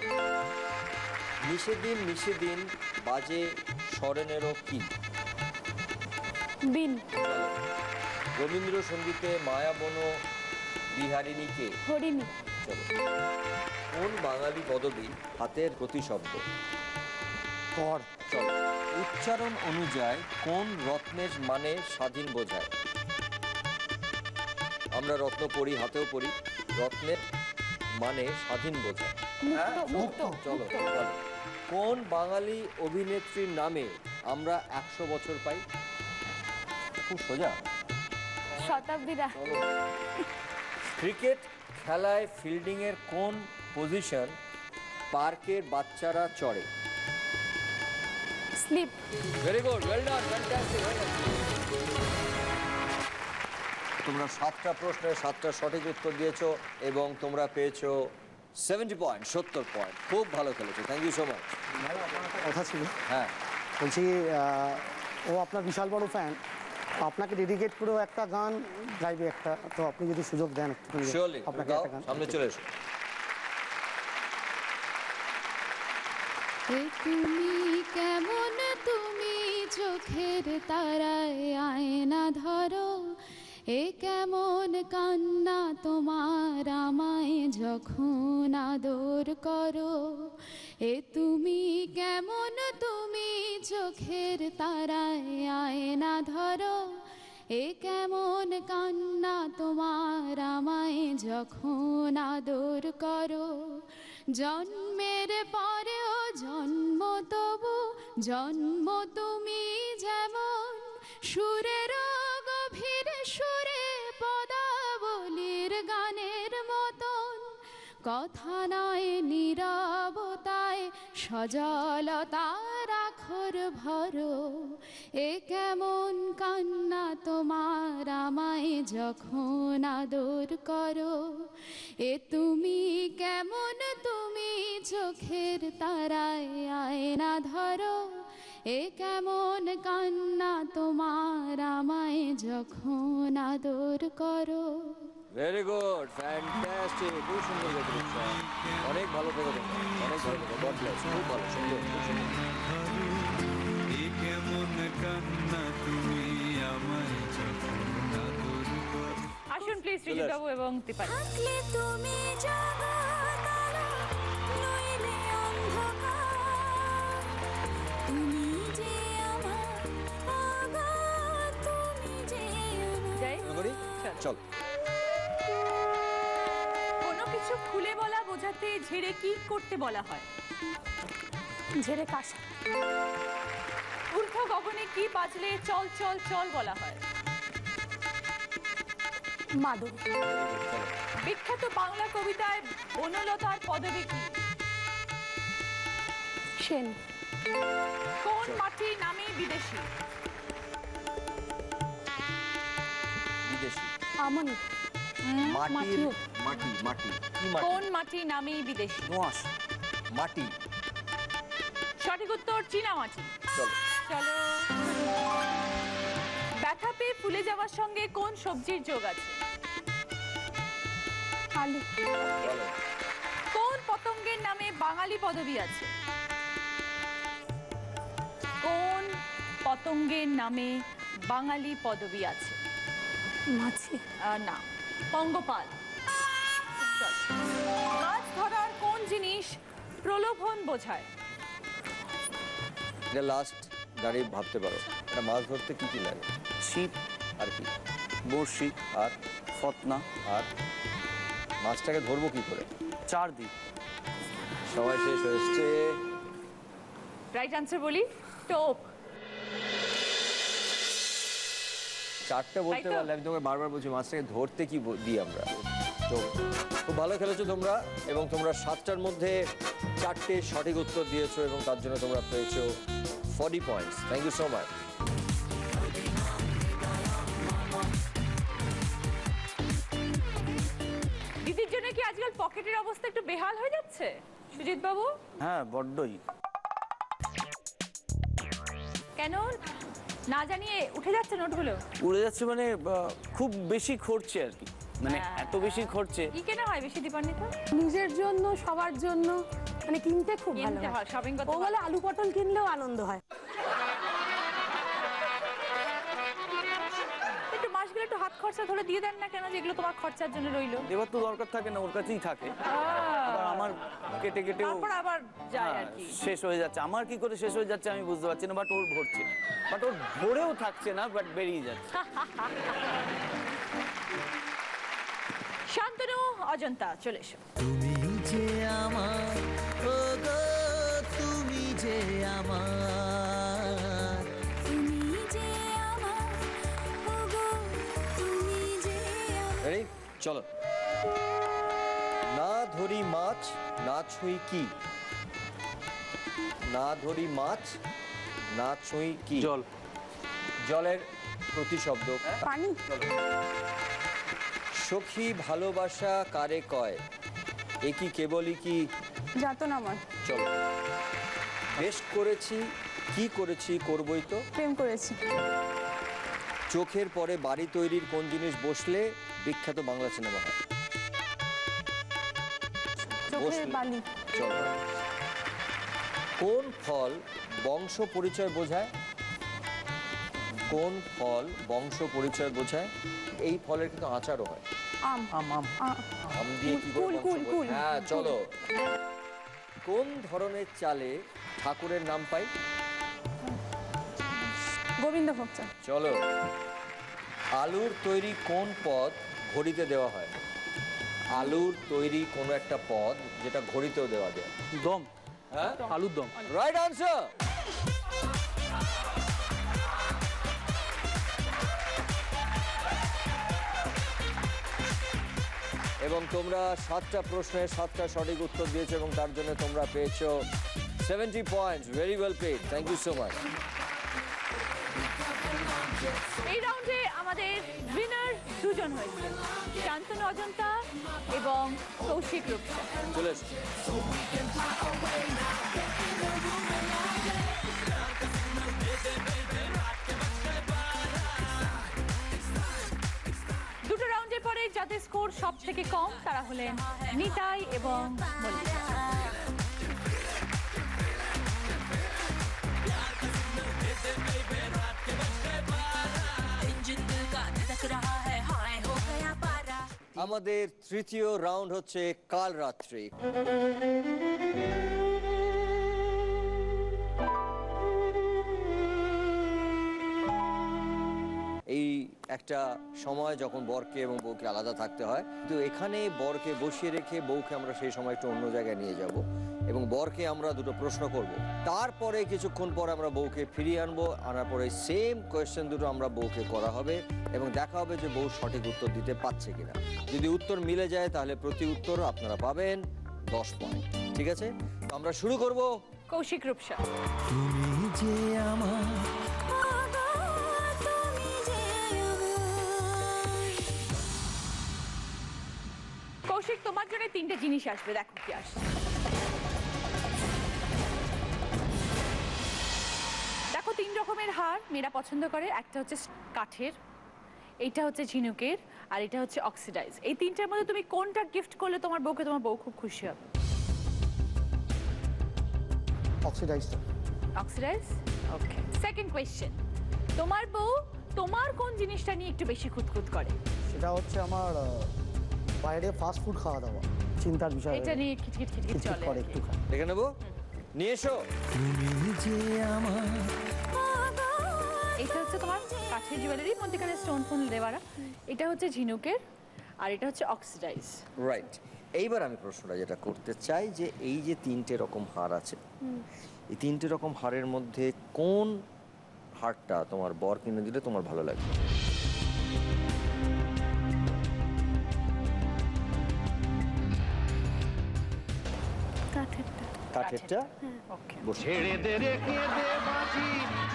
নিষেদিন নিষেদিন বাজে স্মরণেরও কি। বিন। রবীন্দ্রসঙ্গীতে মায়াবন বিহারিণীকে। হরিণী। চলো। কোন বাঙালি পদবী হাতের প্রতিশব্দ। কর। চলো। উচ্চারণ অনুযায়ী কোন রত্নের মানে স্বাধীন বোঝায়। আমরা রত্ন পড়ি, হাতেও পড়ি, রত্নের মানে স্বাধীন বোঝায়। মুক্ত। চলো বলো। কোন বাঙালি অভিনেত্রীর নামে আমরা 100 বছর পাই। খুব সোজা। শতাব্দীরা। ক্রিকেট খেলায় ফিল্ডিং এর কোন পজিশন পার্কের বাচ্চারা চড়ে। Slip. Very good, well done, fantastic. তোমরা 7টা প্রশ্নের 7টা সঠিক উত্তর দিয়েছো এবং তোমরা পেয়েছো 70 পয়েন্ট, 70 পয়েন্ট। খুব ভালো খেলেছো, থ্যাংক ইউ সো মাচ। কথা ছিল, হ্যাঁ বলছি ও আপনার বিশাল বড় ফ্যান, আপনাকে ডেডিকেট করেও একটা গান গাইবে একটা, তো আপনি যদি সুযোগ দেন একটুখানি শিওরলি, আপনাকে একটা গান। সামনে চলে এসো। তুমি কেমন তুমি চোখের তারায় আয়না ধরো, এ কেমন কান্না তোমার আমায় যখন আদর করো। এ তুমি কেমন তুমি চোখের তারায় আয়না ধরো, এ কেমন কান্না তোমার আমায় যখন আদর করো। জন্মের পরেও জন্ম তবু জন্ম তুমি যেমন, সুরের গভীর সুরে পদাবলীর গানের মতন। কথা নয় নীরবতায় সজলতার আখর ভরো, এ কেমন কান্না তোমার আমায় যখন আদর করো। এ তুমি কেমন তুমি চোখের তারায় আয়না ধরো, এ কেমন কান্না তোমার আমায় যখন আদর করো। ভেরি গুড, ফ্যান্টাস্টিক, খুব সুন্দর লেগেছে। অনেক ভালো থেকো তোমরা, অনেক ভালো থেকো, গড ব্লেস। খুব ভালো, সুন্দর, খুব সুন্দর। আসুন প্লিজ সৃজিত বাবু এবং দীপালি। থাকলে তুমি জগৎ আলো, নইলে অন্ধকার। তুমি যে আমার ওগো তুমি যে আমার। যাই করি? চল। কোনো কিছু খুলে বলা বোঝাতে ঝেড়ে কি করতে বলা হয়। ঝেড়ে কাশা। ঊর্ধ্ব গগনে কি বাজলে চল চল চল বলা হয়। মাদুর। বিখ্যাত বাংলা কবিতায় বনলতার পদবী কি। সেন। কোন মাটির নামে বিদেশি। বিদেশি। আমন। মাটির মাটি, মাটি কি মাটি। কোন মাটির নামে বিদেশি। দোআঁশ। মাটি। সঠিক উত্তর চীনা মাটি। চলো। চলো। ব্যথা পেয়ে ফুলে যাওয়ার সঙ্গে কোন সবজির যোগ আছে। আলু। চলো। কোন পতঙ্গের নামে বাঙালি পদবী আছে। কোন পতঙ্গের নামে বাঙালি পদবী আছে। মাছি। না, পঙ্গপাল। চল। মাছ ধরার কোন জিনিস প্রলোভন বোঝায়। এটা লাস্ট দাঁড়িয়ে ভাবতে পারো, এটা মাছ ধরতে কি কি লাগে। ছিপ, আর কি। বড়শি, আর ফতনা, আর মাছটাকে ধরবো কি করে। চারদিক। সময় শেষ হয়ে এসছে। রাইট আনসার বলি টোপ। চারটে বলতে তাই তো? পারলে আমি তোমাকে বারবার বলছি মাছটাকে ধরতে কি দিই আমরা। তো খুব ভালো খেলেছো তোমরা এবং তোমরা 7টার মধ্যে 4টে সঠিক উত্তর দিয়েছো এবং তার জন্য তোমরা পেয়েছো 40 points. Thank you so much. দিদির জন্য কি আজকাল পকেটের অবস্থা একটু বেহাল হয়ে যাচ্ছে সুজিত বাবু? হ্যাঁ বড্ডই। কেন না জানিয়ে উঠে যাচ্ছে নোটগুলো? উড়ে যাচ্ছে মানে খুব বেশি খরচে আর কি, মানে এত বেশি খরচে। কি কেনা হয় বেশি দীপান্বিত? নিজের জন্য, সবার জন্য, মানে কিনতে খুব ভালো কিনতে হয়, শপিং করতে ও বলে আলু পটল কিনলেও আনন্দ হয়। একটু মাসগুলো একটু হাত খরচা ধরে দিয়ে দেন না কেন, যেগুলো তোমার খরচার জন্য রইলো? দেবার তো দরকার থাকে না, ওর কাছেই থাকে। আবার আমার কেটে কেটে তারপর আবার যায় আর কি। শেষ হয়ে যাচ্ছে। আমার কি করে শেষ হয়ে যাচ্ছে আমি বুঝতে পারছি না, বাট ওর ভরছে, বাট ওর ভরেও থাকছে না, বাট বেরিয়ে যাচ্ছে। শান্তনু, অজন্তা, চলে এসো। তুমি যে আমার, ও গো তুমি যে আমার, তুমি যে আমার, ওগো তুমি যে আমার। রেডি? চলো। না ধরি মাছ না ছুঁই কি? না ধরি মাছ না ছুঁই কি? জল। জলের প্রতিশব্দ পানি। সখী ভালোবাসা কারে কয়? এ কি কেবলই কি? যাতন আমার। চলো। বেশ করেছি, কি করেছি, করবই তো। প্রেম করেছি। চোখের পরে বাড়ি তৈরির কোন জিনিস বসলে বিখ্যাত বাংলা সিনেমা হয়? চোখের বালি। চলো। কোন ফল বংশ পরিচয় বোঝায়? কোন ফল বংশ পরিচয় বোঝায়? এই ফলের কিন্তু আচারও হয়। আম। আম আম আম দিয়ে কি করে কুল, বংশ কুল, পরি- কুল। হ্যাঁ চলো। কোন ধরনের চালে ঠাকুরের নাম পাই? গোবিন্দভোগ চাল। চলো। আলুর তৈরি কোন পদ ঘড়িতে দেওয়া হয়? আলুর তৈরি কোনো একটা পদ যেটা ঘড়িতেও দেওয়া যায়। দম। হ্যাঁ, আলুর দম। Right answer. এবং তোমরা 7টা প্রশ্নের 7টা সঠিক উত্তর দিয়েছো এবং তার জন্য তোমরা পেয়েছো 70 points. Very well played. Thank you so much. এই রাউন্ডে আমাদের উইনার দুজন হয়েছে, শান্তনু অজন্তা এবং কৌশিক রূপসা। চলে এসো। দুটো রাউন্ডের পরে যাদের স্কোর সব থেকে কম তারা হলেন নিতাই এবং মল্লিকা। আমাদের তৃতীয় রাউন্ড হচ্ছে কাল রাত্রি। এই একটা সময় যখন বরকে এবং বউকে আলাদা থাকতে হয়, তো এখানে বরকে বসিয়ে রেখে বউকে আমরা সেই সময় একটু অন্য জায়গায় নিয়ে যাব এবং বরকে আমরা দুটো প্রশ্ন করব। তারপরে কিছুক্ষণ পর আমরা বউকে ফিরিয়ে আনবো, আনার পরে সেম কোয়েশ্চেন দুটো আমরা বউকে করা হবে এবং দেখা হবে যে বউ সঠিক উত্তর দিতে পারছে কিনা। যদি উত্তর মিলে যায় তাহলে প্রতি উত্তর আপনারা পাবেন 10 পয়েন্ট। ঠিক আছে, তো আমরা শুরু করব। কৌশিক রূপসা। তুমি যে আমার, কৌশিক, তোমার জন্য 3টে জিনিস আসবে, দেখো কি আসছে। দেখো 3 রকমের হার মেয়েরা পছন্দ করে। একটা হচ্ছে কাঠের, এইটা হচ্ছে ঝিনুকের, আর এটা হচ্ছে অক্সিডাইজ। এই 3টার মধ্যে তুমি কোনটা গিফট করলে তোমার বউকে, তোমার বউ খুব খুশি হবে? অক্সিডাইজ। অক্সিডাইজ, ওকে। সেকেন্ড কোয়েশ্চেন, তোমার বউ তোমার কোন জিনিসটা নিয়ে একটু বেশি খুঁতখুত করে? সেটা হচ্ছে আমার বাইরে ফাস্ট ফুড খাওয়া দাওয়া, চিন্তার বিষয়। এটা নিয়ে খিটখিট খিটখিট চলে করে আর কি। একটু খাই। দেখে নেবো, নিয়ে এসো। তুমি যে আমার, এটা হচ্ছে তোমার কাঠের জুয়েলারি, মধ্যেখানে স্টোন ফোন দেওয়ারা। এটা হচ্ছে ঝিনুকের, আর এটা হচ্ছে অক্সিডাইজ। রাইট। এইবার আমি প্রশ্নটা যেটা করতে চাই যে এই যে 3টে রকম হার আছে, এই 3টে রকম হারের মধ্যে কোন হারটা তোমার বর কিনে দিলে তোমার ভালো লাগবে? কাঠেরটা বসে ছেড়ে দে রেখে দে বাজি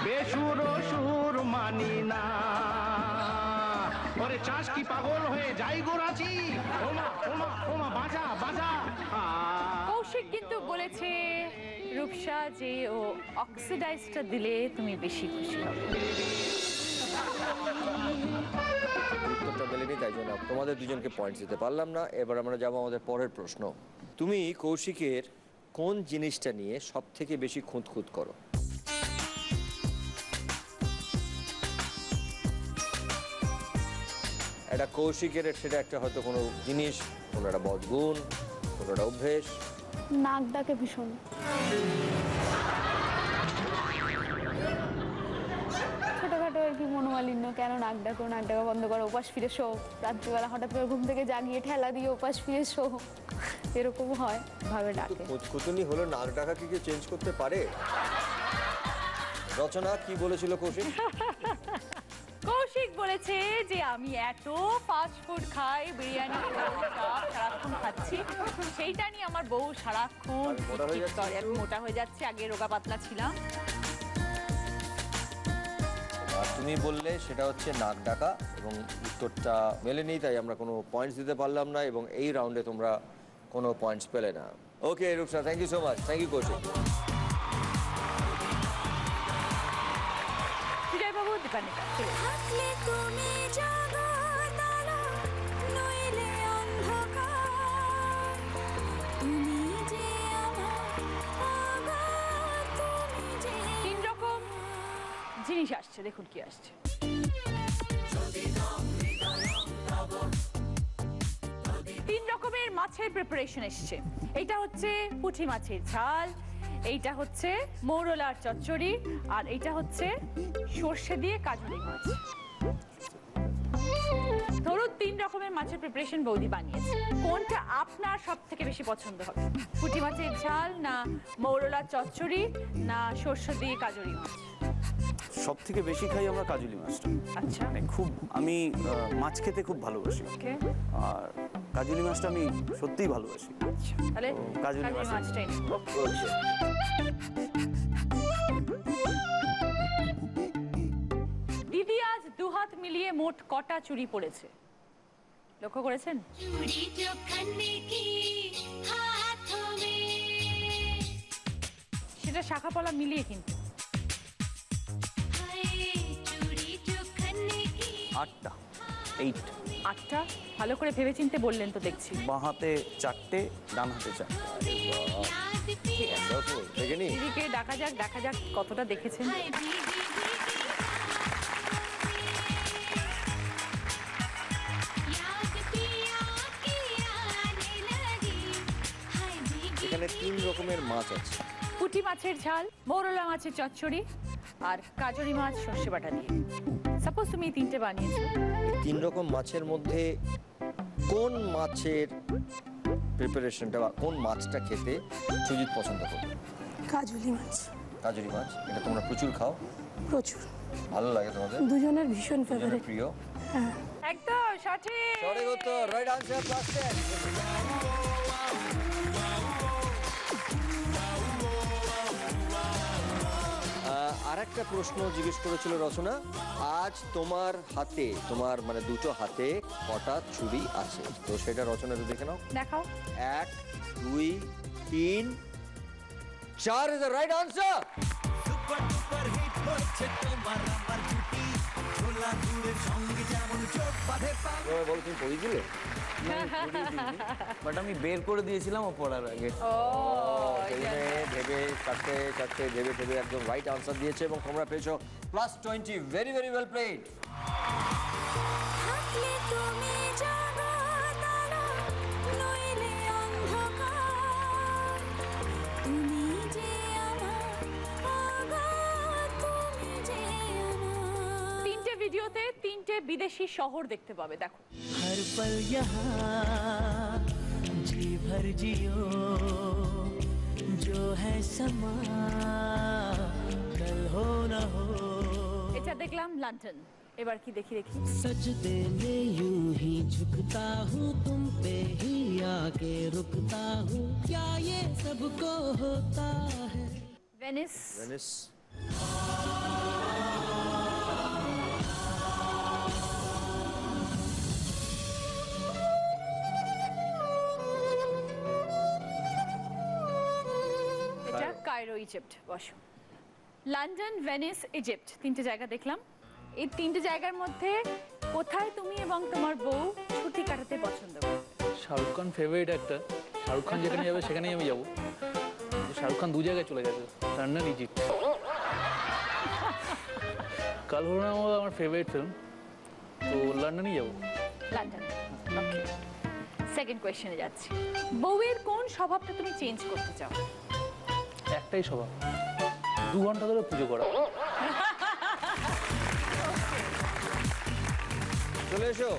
বেসুর সুর মানি না ওরে চাষ কি পাগল হয়ে যাই গোরাজি ওমা ওমা ওমা বাজা বাজা কৌশিক কিন্তু বলেছে রূপসা যে ও অক্সিডাইজটা দিলে তুমি বেশি খুশি হবে। উত্তরটা মেলেনি, তাই জন্য তোমাদের দুজনকে পয়েন্ট দিতে পারলাম না। এবার আমরা যাবো আমাদের পরের প্রশ্ন। তুমি কৌশিকের কোন জিনিসটা নিয়ে সব থেকে বেশি খুঁতখুত করো? এটা কৌশিকের, সেটা একটা হয়তো কোনো জিনিস, কোনো একটা বদগুণ, কোনো একটা অভ্যেস। নাক ডাকে ভীষণ। ছোটখাটো আর কি মনোমালিন্য, কেন নাক ডাকো, নাক ডাকা বন্ধ করো, উপাস ফিরে শো, রাত্রিবেলা হঠাৎ করে ঘুম থেকে জাগিয়ে ঠেলা দিয়ে উপাস ফিরে শো, এরকম হয় ভাবে ডাকে। খুঁতখুতুনি হলো, নাক ডাকা কি কেউ চেঞ্জ করতে পারে? রচনা কি বলেছিল কৌশিক? কৌশিক বলেছে যে আমি এত ফাস্ট ফুড খাই, বিরিয়ানি সারাক্ষণ খাচ্ছি, সেইটা নিয়ে আমার বউ সারাক্ষণ আমি মোটা হয়ে যাচ্ছে, আগে রোগা পাতলা ছিলাম। আর তুমি বললে সেটা হচ্ছে নাক ডাকা, এবং উত্তরটা মেলেনি, তাই আমরা কোনো পয়েন্টস দিতে পারলাম না, এবং এই রাউন্ডে তোমরা কোনো পয়েন্টস পেলে না। Okay Rupsa, thank you so much. Thank you Kaushik. বিজয়বাবু, দীপান্বিতা, থাকলে তুমি জাগো তারা, নইলে অন্ধকার। তুমি যে আমার, তুমি যে 3 রকম জিনিস আসছে, দেখুন কি আসছে। 3 রকমের মাছের প্রিপারেশন এসছে। এইটা হচ্ছে পুঁটি মাছের ঝাল, এইটা হচ্ছে মৌরলার চচ্চড়ি, আর এইটা হচ্ছে সর্ষে দিয়ে কাজুরি মাছ। ধরুন 3 রকমের মাছের প্রিপারেশন বৌদি বানিয়েছে, কোনটা আপনার সব থেকে বেশি পছন্দ হবে? পুঁটি মাছের ঝাল, না মৌরলার চচ্চড়ি, না সর্ষে দিয়ে কাজুরি মাছ? সব থেকে বেশি খাই আমরা কাজুলি মাছটা। আচ্ছা, মানে খুব আমি মাছ খেতে খুব ভালোবাসি, আর কাজুলি মাছটা আমি সত্যিই ভালোবাসি। তাহলে কাজুলি মাছটাই দিদি আজ 2 হাত মিলিয়ে মোট কটা চুড়ি পড়েছে? লক্ষ্য করেছেন? चूड़ी जो खन्ने की हाथों में, সেটা শাখাপলা মিলিয়ে কিন্তু। हाय चूड़ी जो खन्ने की 8টা, 8। 8টা? ভালো করে ভেবেচিন্তে বললেন তো দেখছি। বাঁ হাতে 4টে, ডান হাতে 4টে। याद पिया, দেখে নি, দিদিকে দেখা যাক, দেখা যাক কতটা দেখেছেন। हाय भीगी भीगी याद पिया की आने लगी, हाय भीगी এখানে 3 রকমের মাছ আছে। পুঁটি মাছের ঝাল, মৌরলা মাছের চচ্চড়ি, আর কাজুরি মাছ সর্ষে বাটা দিয়ে। সাপোজ তুমি এই 3টে বানিয়েছো, 3 রকম মাছের মধ্যে কোন মাছের প্রিপারেশনটা বা কোন মাছটা খেতে সুজিত পছন্দ করবে? কাজুলি মাছ কাজুরি মাছ। এটা তোমরা প্রচুর খাও? প্রচুর, ভালো লাগে তোমাদের? দুজনের ভীষণ দুজনের ফেভারিট। প্রিয়? একদম সঠিক। সঠিক উত্তর, রাইট আনসার, +10। আরেকটা প্রশ্ন জিজ্ঞেস করেছিল রচনা, আজ তোমার হাতে, তোমার মানে দুটো হাতে কটা ছুরি আছে? তো সেটা রচনা একটু দেখে নাও। দেখাও। 1, 2, 3, 4 is the right answer. Super duper hit হচ্ছে তোমার আমার জুটি ঝোলা ঘুরে সঙ্গে যেমন চোখ বাঁধে পা। এবার বলো, তুমি পড়ে দিলে? বাট আমি বের করে দিয়েছিলাম ও পড়ার আগে। ভেবে চারটে চারটে ভেবে ভেবে একদম রাইট আনসার দিয়েছে, এবং তোমরা পেয়েছো +20। Very very well played. থাকলে তুমি জাগো তারা, নইলে অন্ধকার। তুমি যে আমার, আগো তুমি যে আমার। 3টে ভিডিওতে 3টে বিদেশি শহর দেখতে পাবে, দেখো। हर पल यहाँ जी भर जियो जो है समा कल हो न हो। এটা দেখলাম লন্ডন, এবার কি দেখি सजदे में यूं ही झुकता हूँ तुम पे ही आके रुकता हूँ क्या ये सबको होता है ভেনিস ভেনিস এটা কায়রো ইজিপ্ট। বসো। লন্ডন, ভেনিস, ইজিপ্ট, তিনটে জায়গা দেখলাম। এই তিনটে জায়গার মধ্যে কোথায় তুমি এবং তোমার বউ ছুটি কাটাতে পছন্দ করো? শাহরুখ খান ফেভারিট একটা, শাহরুখ খান যেখানে যাবে সেখানেই আমি যাবো। শাহরুখ খান দু জায়গায় চলে গেছে, লন্ডন, ইজিপ্ট। কাল হলো না আমার ফেভারিট ফিল্ম, তো লন্ডনই যাবো। লন্ডন। ওকে, সেকেন্ড কোয়েশ্চেনে যাচ্ছি। বউয়ের কোন স্বভাবটা তুমি চেঞ্জ করতে চাও? একটাই স্বভাব, 2 ঘন্টা ধরে পুজো করা। চলে এসো।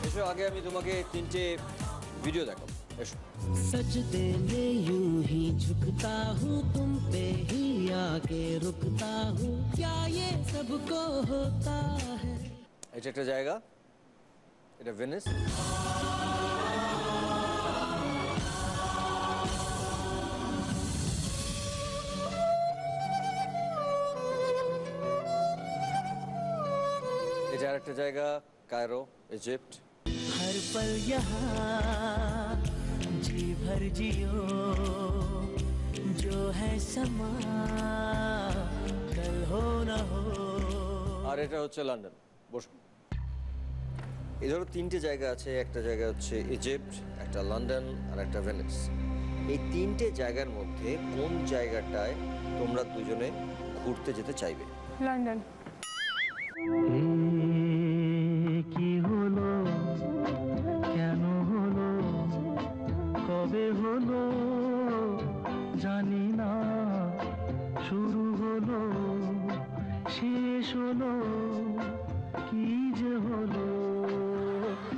এসো, আগে আমি তোমাকে 3টে ভিডিও দেখাবো। এসো। सजदे में यूं ही झुकता हूँ तुम पे ही आके रुकता हूँ क्या ये सबको होता है এটা একটা জায়গা, এটা ভেনিস। এটা আরেকটা জায়গা, কায়রো, ইজিপ্ট। हर पल यहाँ जी भर जियो जो है समा कल हो न हो আর এটা হচ্ছে লন্ডন। বসো। এই ধরো 3টে জায়গা আছে, একটা জায়গা হচ্ছে ইজিপ্ট, একটা লন্ডন আর একটা ভেনিস। এই 3টে জায়গার মধ্যে কোন জায়গাটায় তোমরা দুজনে ঘুরতে যেতে চাইবে? লন্ডন। কি হলো কেন হলো কবে হলো জানি না শুরু হলো শেষ হলো কি যে হলো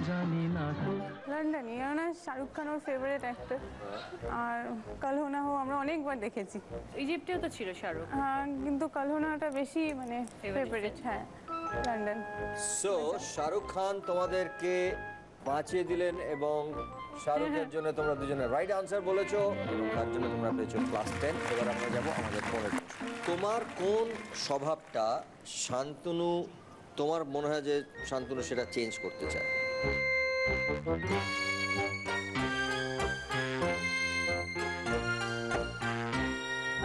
জানি না তো লন্ডন, না শাহরুখ খান ওর ফেভারিট অ্যাক্টর। আর কাল হো না হো আমরা অনেকবার দেখেছি। ইজিপ্টেও তো ছিল শাহরুখ। হ্যাঁ, কিন্তু কাল হো নাটা বেশি মানে ফেভারিট। হ্যাঁ, লন্ডন। সো শাহরুখ খান তোমাদেরকে বাঁচিয়ে দিলেন এবং শাহরুখের জন্য তোমরা দুজনে রাইট আনসার বলেছো এবং তার জন্য তোমরা পেয়েছো +10। এবার আমরা যাবো আমাদের পরের প্রশ্ন। তোমার কোন স্বভাবটা শান্তনু, তোমার মনে হয় যে শান্তনু সেটা চেঞ্জ করতে চায়?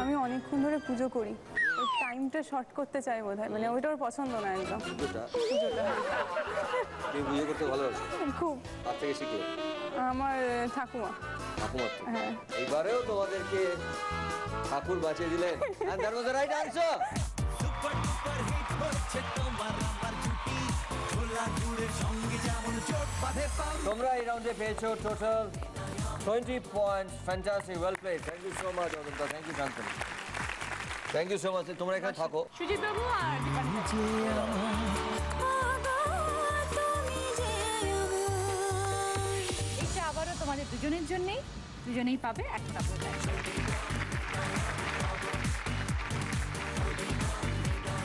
আমি অনেকক্ষণ ধরে পুজো করি, ওই টাইমটা শর্ট করতে চাই বোধহয়, মানে ওইটা ওর পছন্দ না একদম। পুজোটা পুজোটা তুমি পুজো করতে ভালোবাসো? খুব। তার থেকে শিখলো আমার ঠাকুমা। ঠাকুমার থেকে? হ্যাঁ। এইবারেও তোমাদেরকে ঠাকুর বাঁচিয়ে দিলেন। And that was the right answer. তোমরা এই রাউন্ডে পেয়েছো total 20 points. Fantastic, well played. Thank you so much Ananta, thank you Shantanu, thank you so much. তোমরা এখানে থাকো। সুজিত বাবু আর এটা আবারও তোমাদের দুজনের জন্যই, দুজনেই পাবে এখন আপনাদের।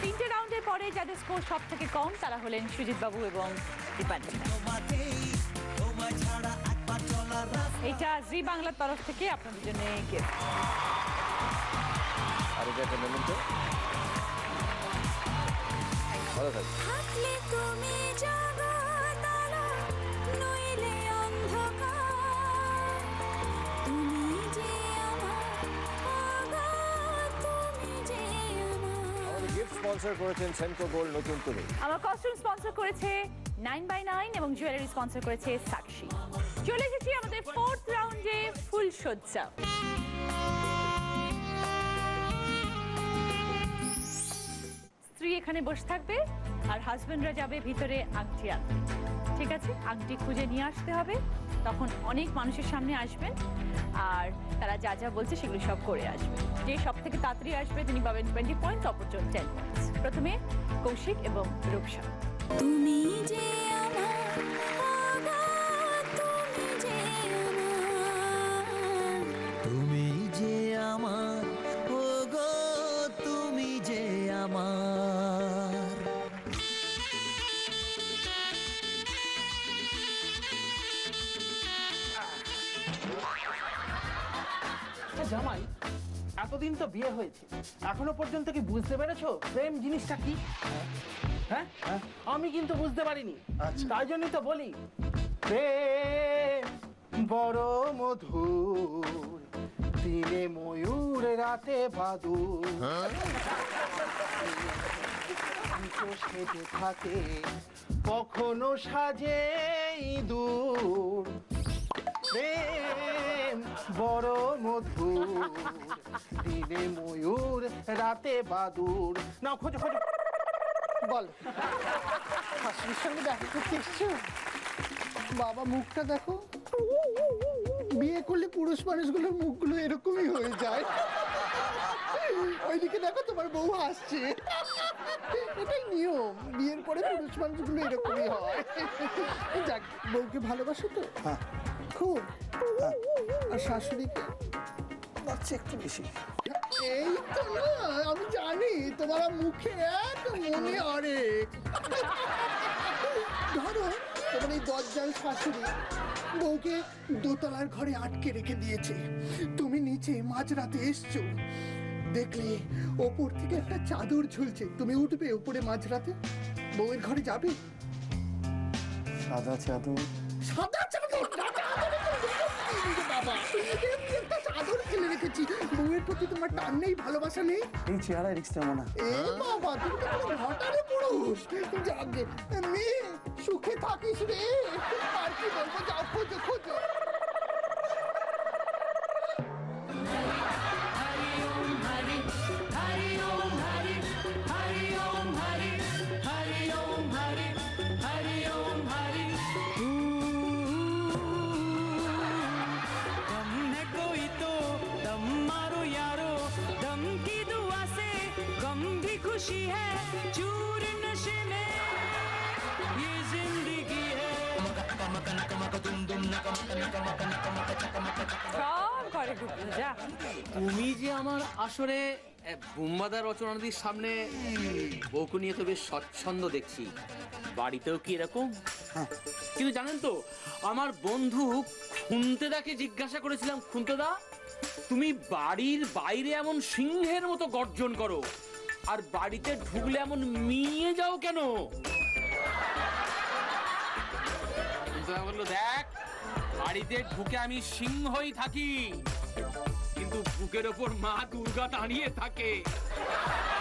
3টে রাউন্ডের পরে যাদের স্কোর সব থেকে কম তারা হলেন সুজিত বাবু এবং দীপাঞ্জনা। এটা জি বাংলার তরফ থেকে আপনাদের জন্য গিফট। আর এটা একটা মেমেন্টো। ভালো থাকবে। থাকলে তুমি জগতারা নইলে অন্ধকার তুমি যে আমার আগা তুমি যে আমার আমাদের গিফট স্পন্সর করেছেন সেনকো গোল্ড নতুন তুমি। আমার কস্টিউম স্পন্সর করেছে 9x9 এবং জুয়েলারি স্পন্সর করেছে সাক্ষী। চলে এসেছি আমাদের 4th রাউন্ডে ফুল সজ্জা। স্ত্রী এখানে বসে থাকবে আর হাজবেন্ডরা যাবে ভিতরে আংটি আনতে। ঠিক আছে, আংটি খুঁজে নিয়ে আসতে হবে। তখন অনেক মানুষের সামনে আসবেন আর তারা যা যা বলছে সেগুলো সব করে আসবে। যে সব থেকে তাড়াতাড়ি আসবে তিনি পাবেন 20 পয়েন্টস, অপর 10 পয়েন্টস। প্রথমে কৌশিক এবং রূপসা। তুমি যে আমার আগা তুমি যে আমার তুমি যে আমার জামাই, এতদিন তো বিয়ে হয়েছে, এখনো পর্যন্ত কি বুঝতে পেরেছো প্রেম জিনিসটা কি? হ্যাঁ, আমি কিন্তু বুঝতে পারিনি। তাই জন্যই তো বলি প্রেম বড় মধুর, দিনে ময়ূর রাতে বাদুর, সেজে থাকে কখনো সাজে ইঁদুর। প্রেম বড় মধুর, দিনে ময়ূর রাতে বাদুর। নাও খোঁজো খোঁজো। বল, শাশুড়ির সঙ্গে দেখা করতে এসছো? বাবা মুখটা দেখো, বিয়ে করলে পুরুষ মানুষগুলোর মুখগুলো এরকমই হয়ে যায়। ওইদিকে দেখো তোমার বউ হাসছে, এটাই নিয়ম, বিয়ের পরে পুরুষ মানুষগুলো এরকমই হয়। যাক, বউকে ভালোবাসো তো? হ্যাঁ, খুব। আর শাশুড়িকে বাচ্চা একটু বেশি। এই তো না, আমি জানি তোমার মুখে এক মনে অনেক। ধরো তোমার এই দরজাল শাশুড়ি বউকে দোতলার ঘরে আটকে রেখে দিয়েছে, তুমি নিচে মাঝরাতে এসছো, দেখলে ওপর থেকে একটা চাদর ঝুলছে, তুমি উঠবে উপরে মাঝরাতে, বউয়ের ঘরে যাবে? সাদা চাদর? সাদা চাদর? বাবা, একটা চাদর ফেলে রেখেছি, বউয়ের প্রতি তোমার টান নেই, ভালোবাসা নেই? এই চেহারা রিক্স নেবো না। এ বাবা, তুমি তো পুরো ঘটারে পুরুষ। যাকে মেয়ে সুখে থাকিস রে, আর কি বলবো, যাও খোঁজো খোঁজো। खुशी है चूर नशे में ये जिंदगी है। তুমি যে আমার আসরে বুম্বাদা রচনাদির সামনে বউকে নিয়ে তো বেশ স্বচ্ছন্দ দেখছি, বাড়িতেও কি এরকম? কিন্তু জানেন তো, আমার বন্ধু খুন্তেদাকে জিজ্ঞাসা করেছিলাম, খুন্তেদা তুমি বাড়ির বাইরে এমন সিংহের মতো গর্জন করো, আর বাড়িতে ঢুকলে এমন মিয়ে যাও কেন? বললো, দেখ বাড়িতে ঢুকে আমি সিংহই থাকি, কিন্তু বুকের ওপর মা দুর্গা দাঁড়িয়ে থাকে।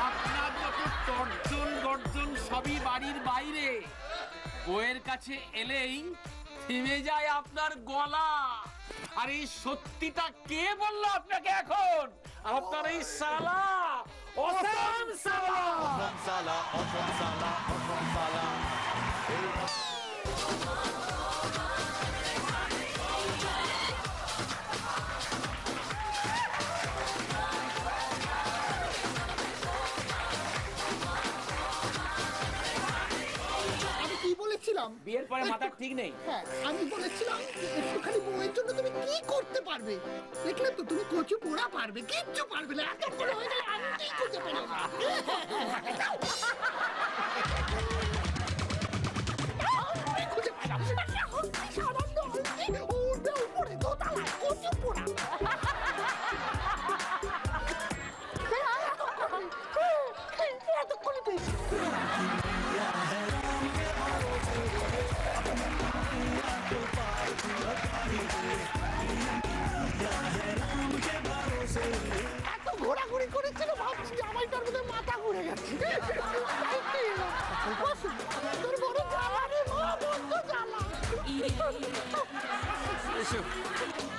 আপনার যত তর্জন গর্জন সবই বাড়ির বাইরে, বউয়ের কাছে এলেই থেমে যায় আপনার গলা। আর এই সত্যিটা কে বললো আপনাকে এখন? আপনার এই সালা, অসম সালা, অসম সালা, অসম সালা, অসম সালা। বিয়ের পরে মাথা ঠিক নেই। হ্যাঁ, আমি বলেছিলাম একটুখানি বউয়ের জন্য তুমি কি করতে পারবে, দেখলে তো তুমি কচু পোড়া পারবে, কিচ্ছু পারবে না, এত বড় হয়ে গেলে আমি কি করতে পারবো না। খুঁজে পাইলাম, সামান্য ওটা উপরে দোতলায় কচু পোড়া। এতক্ষণে পেয়েছি। এত ঘোরাঘুরি করেছিল, ভাবছি জামাইটার মধ্যে মাথা ঘুরে গেছে। তোর বড় জ্বালা রে মা, বন্ধ জ্বালা।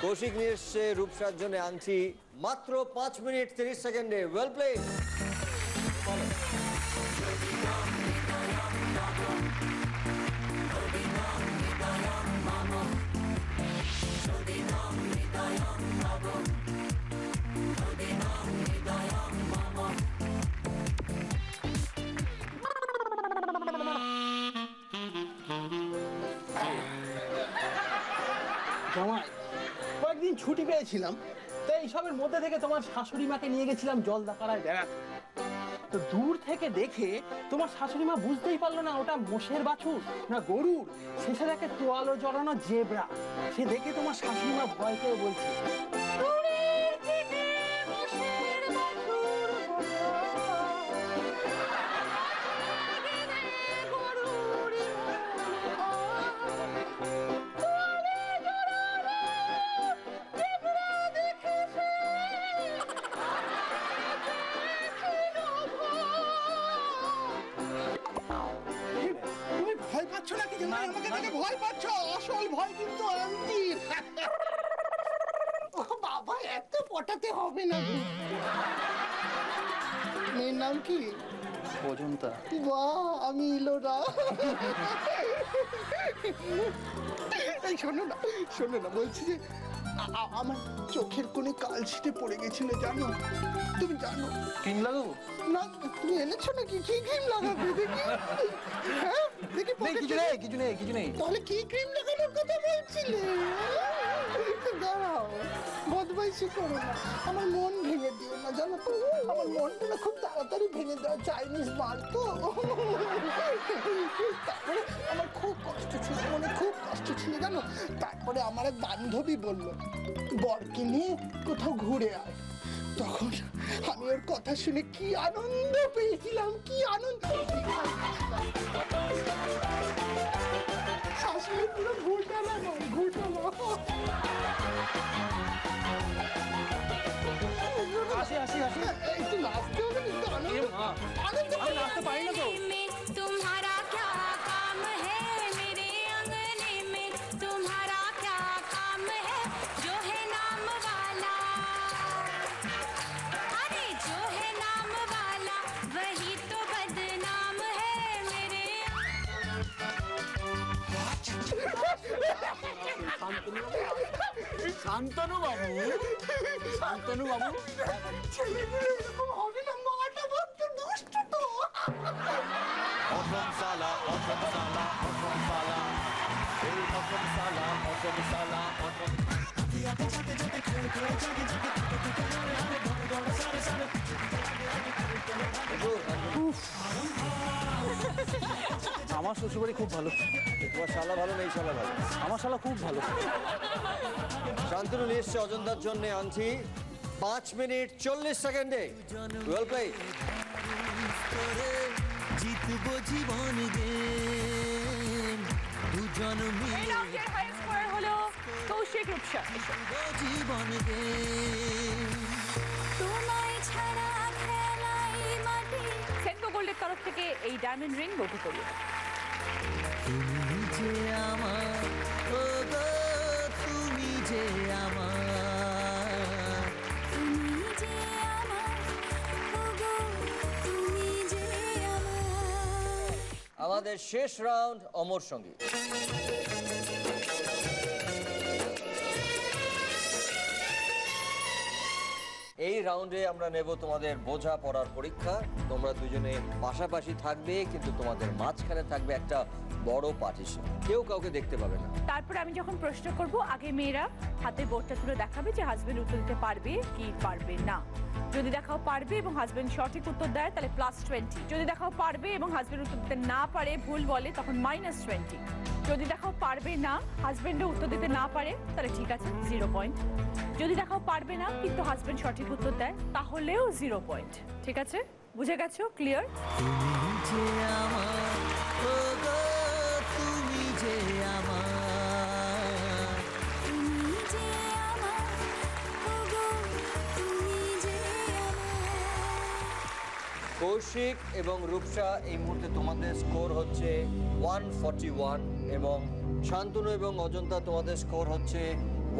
কৌশিক নিয়ে এসছে রূপসার জন্য আংটি, মাত্র 5 মিনিট 30 সেকেন্ডে। Well played. কয়েকদিন ছুটি পেয়েছিলাম, তাই এইসবের মধ্যে থেকে তোমার শাশুড়ি মাকে নিয়ে গেছিলাম জলদাপাড়ায় বেড়াতে। তো দূর থেকে দেখে তোমার শাশুড়ি মা বুঝতেই পারলো না ওটা মোষের বাছুর না গরুর, শেষে দেখে তোয়ালো জড়ানো জেব্রা। সে দেখে তোমার শাশুড়ি মা ভয় পেয়ে বলছে, আমাকে দেখে ভয় পাচ্ছ, আসল ভয় কিন্তু আন্টির। ও বাবা, এত পটাতে হবে না। মেয়ের নাম কি? অজন্তা। বাহ, আমি ইলোরা। এই শোনো না, বলছি যে আমার চোখের কোণে কালশিটে পড়ে গেছিল, জানো? তুমি জানো? ক্রিম লাগাবো? না, তুমি এনেছো নাকি? কি ক্রিম লাগাবে দেখি? হ্যাঁ, দেখি কিছু নেই। তাহলে কি ক্রিম লাগানোর কথা বলছিলে? দাঁড়াও, বদমাইশি করো না, আমার মন ভেঙে দিও না, জানো তো? আমার মনটা না খুব তাড়াতাড়ি ভেঙে দেওয়া, চাইনিজ মাল তো। তারপরে আমার খুব কষ্ট ছিল, মনে খুব কষ্ট ছিল, জানো? তারপরে আমার এক বান্ধবী বললো, বরকে নিয়ে কোথাও ঘুরে আয়। তখন আমি ওর কথা শুনে কি আনন্দ পেয়েছিলাম, কি আনন্দ। আসলে পুরো ঘুটালা নয়, ঘুটালা। আসি। একটু নাচতে হবে, কিন্তু আনন্দ নাচতে পারি না তো। तुम्हारा क्या काम है मेरे अंगने में, तुम्हारा क्या काम है जो है नाम वाला, अरे जो है नाम वाला वही तो बदनाम है मेरे। শান্তনু বাবু, ছেলেগুলো এরকম হবে না, মাটা বড্ড দুষ্ট তো। আমার শ্বশুরবাড়ি খুব ভালো। তোমার শালা ভালো নেই? শালা ভালো। আমার শালা খুব ভালো। শান্তনু নিয়ে এসছে অজন্তার জন্য আনছি 5 মিনিট 40 সেকেন্ডে। Well play. জিতবো জীবন গেম দুজন মিলে, এই রাউন্ডের হাই স্কোরার হলো কৌশিক রূপসা। জীবন গেম তোমায় ছাড়া খেলাই মাটি। সেন্টো গোল্ডের তরফ থেকে এই ডায়মন্ড রিং গৌতু করল। তুমি যে আমার, ও গো তুমি যে আমার, তুমি যে আমার, ওগো তুমি যে আমার। আমাদের শেষ রাউন্ড অমর সঙ্গী। এই রাউন্ডে আমরা নেব তোমাদের বোঝা পড়ার পরীক্ষা। তোমরা দুজনে পাশাপাশি থাকবে, কিন্তু তোমাদের মাঝখানে থাকবে একটা বড় পার্টিশন, কেউ কাউকে দেখতে পাবে না। তারপর আমি যখন প্রশ্ন করব, আগে মেয়েরা হাতে বোর্ডটা তুলে দেখাবে যে হাজবেন্ড উত্তর দিতে পারবে কি পারবে না। যদি দেখাও পারবে এবং হাজবেন্ড সঠিক উত্তর দেয় তাহলে +20। যদি দেখাও পারবে এবং হাজবেন্ড উত্তর দিতে না পারে, ভুল বলে, তখন -20। যদি দেখাও পারবে না, হাজবেন্ডও উত্তর দিতে না পারে, তাহলে ঠিক আছে 0 পয়েন্ট। যদি দেখাও পারবে না কিন্তু হাজবেন্ড সঠিক উত্তর দেয়, তাহলেও 0 পয়েন্ট। ঠিক আছে, বুঝে গেছো? ক্লিয়ার? তুমি যে আমার, ও গো তুমি যে আমার, তুমি যে আমার, ওগো তুমি যে আমার। কৌশিক এবং রূপসা, এই মুহূর্তে তোমাদের স্কোর হচ্ছে 141 এবং শান্তনু এবং অজন্তা তোমাদের স্কোর হচ্ছে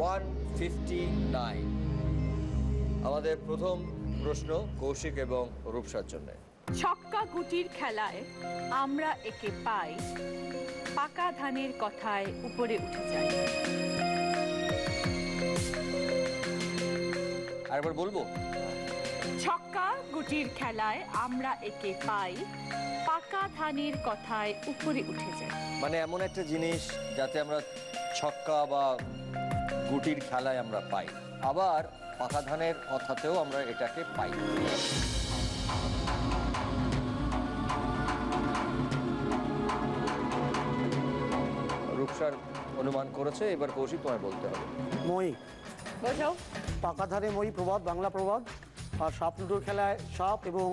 159। আমাদের প্রথম প্রশ্ন কৌশিক এবং রূপসার জন্য। ছক্কা গুটির খেলায় আমরা একে পাই, পাকা ধানের কথায় উপরে উঠে যায়। আরেকবার বলবো? ছক্কা গুটির খেলায় আমরা একে পাই, পাকা ধানের কথায় উপরে উঠে যায়। মানে এমন একটা জিনিস যাতে আমরা ছক্কা বা গুটির খেলায় আমরা পাই, আবার পাকা ধানের কথাতেও আমরা এটাকে পাই। রূপসার অনুমান করেছে, এবার কৌশিক তোমায় বলতে হবে। মই বোঝাও। পাকা ধারে মই প্রবাদ, বাংলা প্রবাদ। আর সাপ লুডোর খেলায় সাপ এবং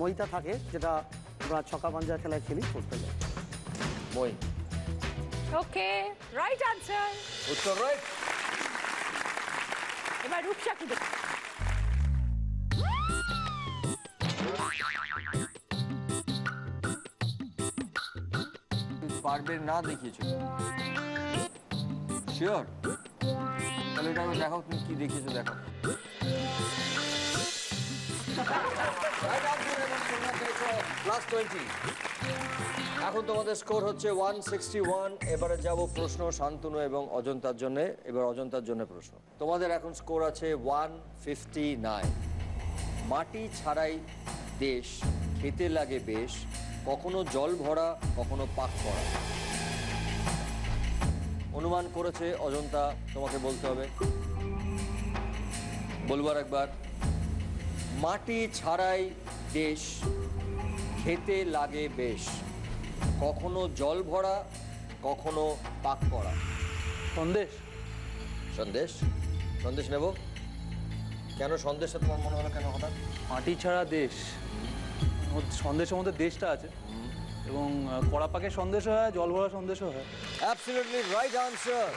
মইটা থাকে, যেটা আমরা ছক্কা পাঞ্জা খেলায় খেলি, করতে যায় মই। ওকে, রাইট আনসার। উত্তর রাইট। এবার রূপসা কি দেখো? পারবে না দেখিয়েছো শিওর? তাহলে এটা আবার দেখো তুমি কি দেখিয়েছো দেখো। +20। এখন তোমাদের স্কোর হচ্ছে 161। এবারে যাব প্রশ্ন শান্তনু এবং অজন্তার জন্য। এবার অজন্তার জন্য প্রশ্ন। তোমাদের এখন স্কোর আছে 159। মাটি ছাড়াই দেশ, খেতে লাগে বেশ, কখনো জল ভরা কখনো পাক করা। অনুমান করেছে অজন্তা, তোমাকে বলতে হবে। বলবার একবার, মাটি ছাড়াই দেশ, খেতে লাগে বেশ, কখনো জল ভরা কখনো পাক করা। সন্দেশ। সন্দেশ? সন্দেশ নেব কেন? সন্দেশটা তোমার মনে হলো কেন হঠাৎ? মাটি ছাড়া দেশ, সন্দেশের মধ্যে দেশটা আছে এবং কড়া পাকের সন্দেশ হয়, জল ভরা সন্দেশও হয়। Absolutely right answer.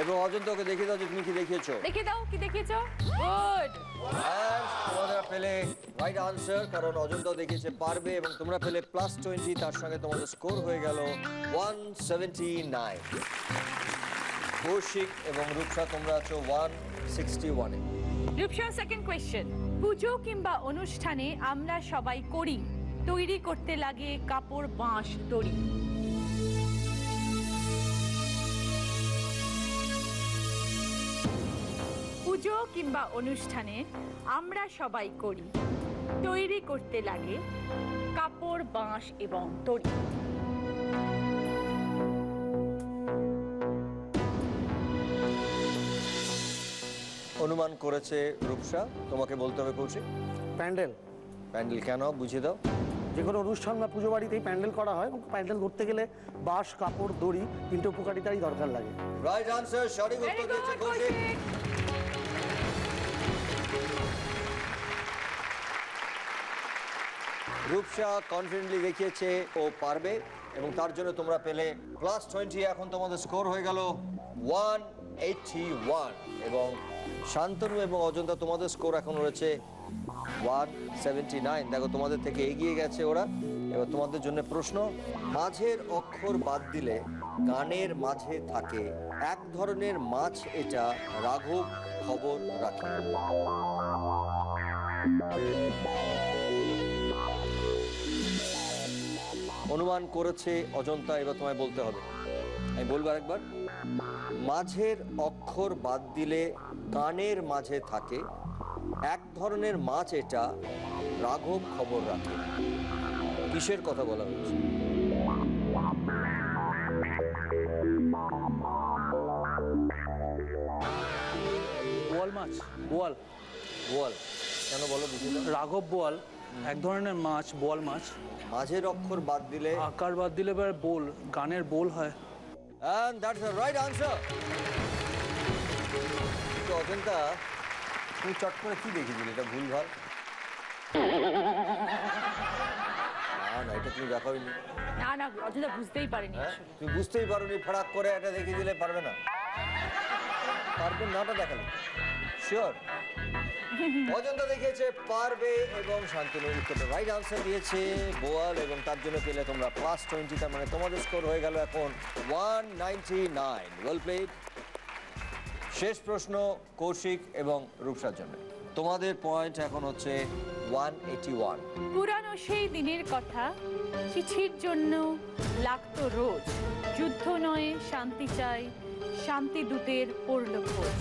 এবং অজন্তকে দেখিয়ে দাও যে তুমি কি দেখিয়েছো। দেখিয়ে দাও কি দেখিয়েছো। গুড। তোমরা পেলে রাইট আনসার, কারণ অজন্তা দেখিয়েছে পারবে, এবং তোমরা পেলে +20। তার সঙ্গে তোমাদের স্কোর হয়ে গেল 179। কৌশিক এবং রূপসা তোমরা আছো 161-এ। Rupsa, second question. পুজো কিংবা অনুষ্ঠানে আমরা সবাই করি, তৈরি করতে লাগে কাপড়, বাঁশ, দড়ি। পুজো কিংবা অনুষ্ঠানে আমরা সবাই করি, তৈরি করতে লাগে কাপড়, বাঁশ এবং দড়ি। অনুমান করেছে রূপসা, তোমাকে বলতে হবে কৌশিক। প্যান্ডেল। প্যান্ডেল কেন বুঝিয়ে দাও। যে কোনো অনুষ্ঠান বা পুজো বাড়িতেই প্যান্ডেল করা হয়, এবং প্যান্ডেল করতে গেলে বাঁশ, কাপড়, দড়ি তিনটে উপকারিতারই দরকার লাগে। রাইট আনসার, সঠিক উত্তর দিয়েছে কৌশিক। রূপসা কনফিডেন্টলি দেখিয়েছে ও পারবে, এবং তার জন্য তোমরা পেলে +20। এখন তোমাদের স্কোর হয়ে গেল 181, এবং শান্তনু এবং অজন্তা তোমাদের স্কোর এখন রয়েছে 179। দেখো তোমাদের থেকে এগিয়ে গেছে ওরা। এবার তোমাদের জন্য প্রশ্ন। মাঝের অক্ষর বাদ দিলে গানের মাঝে থাকে এক ধরনের মাছ, এটা রাঘব খবর রাখে। অনুমান করেছে অজন্তা, এবার তোমায় বলতে হবে। আমি বলবো একবার। মাঝের অক্ষর বাদ দিলে গানের মাঝে থাকে এক ধরনের মাছ, এটা রাঘব খবর রাখে। কিসের কথা বলা হচ্ছে? বোয়াল মাছ। বোয়াল। বোয়াল কেন বলো বুঝিয়ে দাও। রাঘব বোয়াল এক ধরনের মাছ, বোয়াল মাছ। মাঝের অক্ষর বাদ দিলে, আকার বাদ দিলে এবার বোল, গানের বোল হয়। And that's the right answer. তো অজন্তা, তুমি চট করে কি দেখিয়েছিলে? এটা ভুলভাল। না, এটা তুমি দেখাওনি। না না, অজন্তা বুঝতেই পারেনি। তুমি বুঝতেই পারোনি, ফড়াক করে এটা দেখিয়ে দিলে পারবে না। পারবে নাটা দেখালে শিওর। অজন্তা দেখিয়েছে পারবে, এবং শান্তনু উত্তরটা রাইট আনসার দিয়েছে বোয়াল, এবং তার জন্য পেলে তোমরা +20। তার মানে তোমাদের স্কোর হয়ে গেল এখন 199। Well played. শেষ প্রশ্ন কৌশিক এবং রূপসার জন্য। তোমাদের পয়েন্ট এখন হচ্ছে 181। পুরানো সেই দিনের কথা, চিঠির জন্য লাগতো রোজ, যুদ্ধ নয় শান্তি চাই, শান্তি দূতের পড়ল খোঁজ।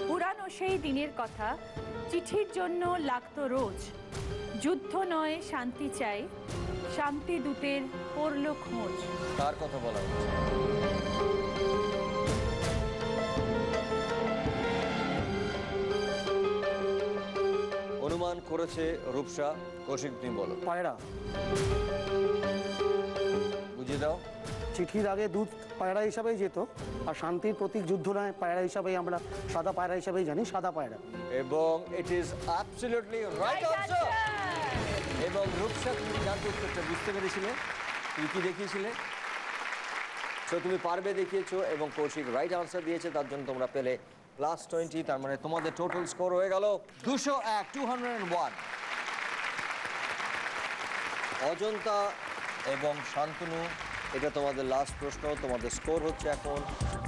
পুরানো সেই দিনের কথা, চিঠির জন্য লাগতো রোজ, যুদ্ধ নয় শান্তি চাই, শান্তি দূতের পড়ল খোঁজ। কার কথা বলা হচ্ছে? অনুমান করেছে রূপসা। কৌশিক তুমি বলো। পায়রা। বুঝিয়ে দাও। চিঠির আগে দুধ পায়রা হিসাবেই যেত, আর শান্তির প্রতীক যুদ্ধ নয় পায়রা হিসাবেই আমরা সাদা পায়রা হিসাবেই জানি, সাদা পায়রা। এবং it is absolutely right answer. এবং রূপসা, তুমি জানতে উত্তরটা বুঝতে পেরেছিলে? তুমি কি দেখিয়েছিলে? তো তুমি পারবে দেখিয়েছো, এবং কৌশিক রাইট আনসার দিয়েছে, তার জন্য তোমরা পেলে প্লাস 20, তার মানে তোমাদের টোটাল স্কোর হয়ে গেল 201, 201। অজন্তা এবং শান্তনু, এটা তোমাদের লাস্ট প্রশ্ন। তোমাদের স্কোর হচ্ছে এখন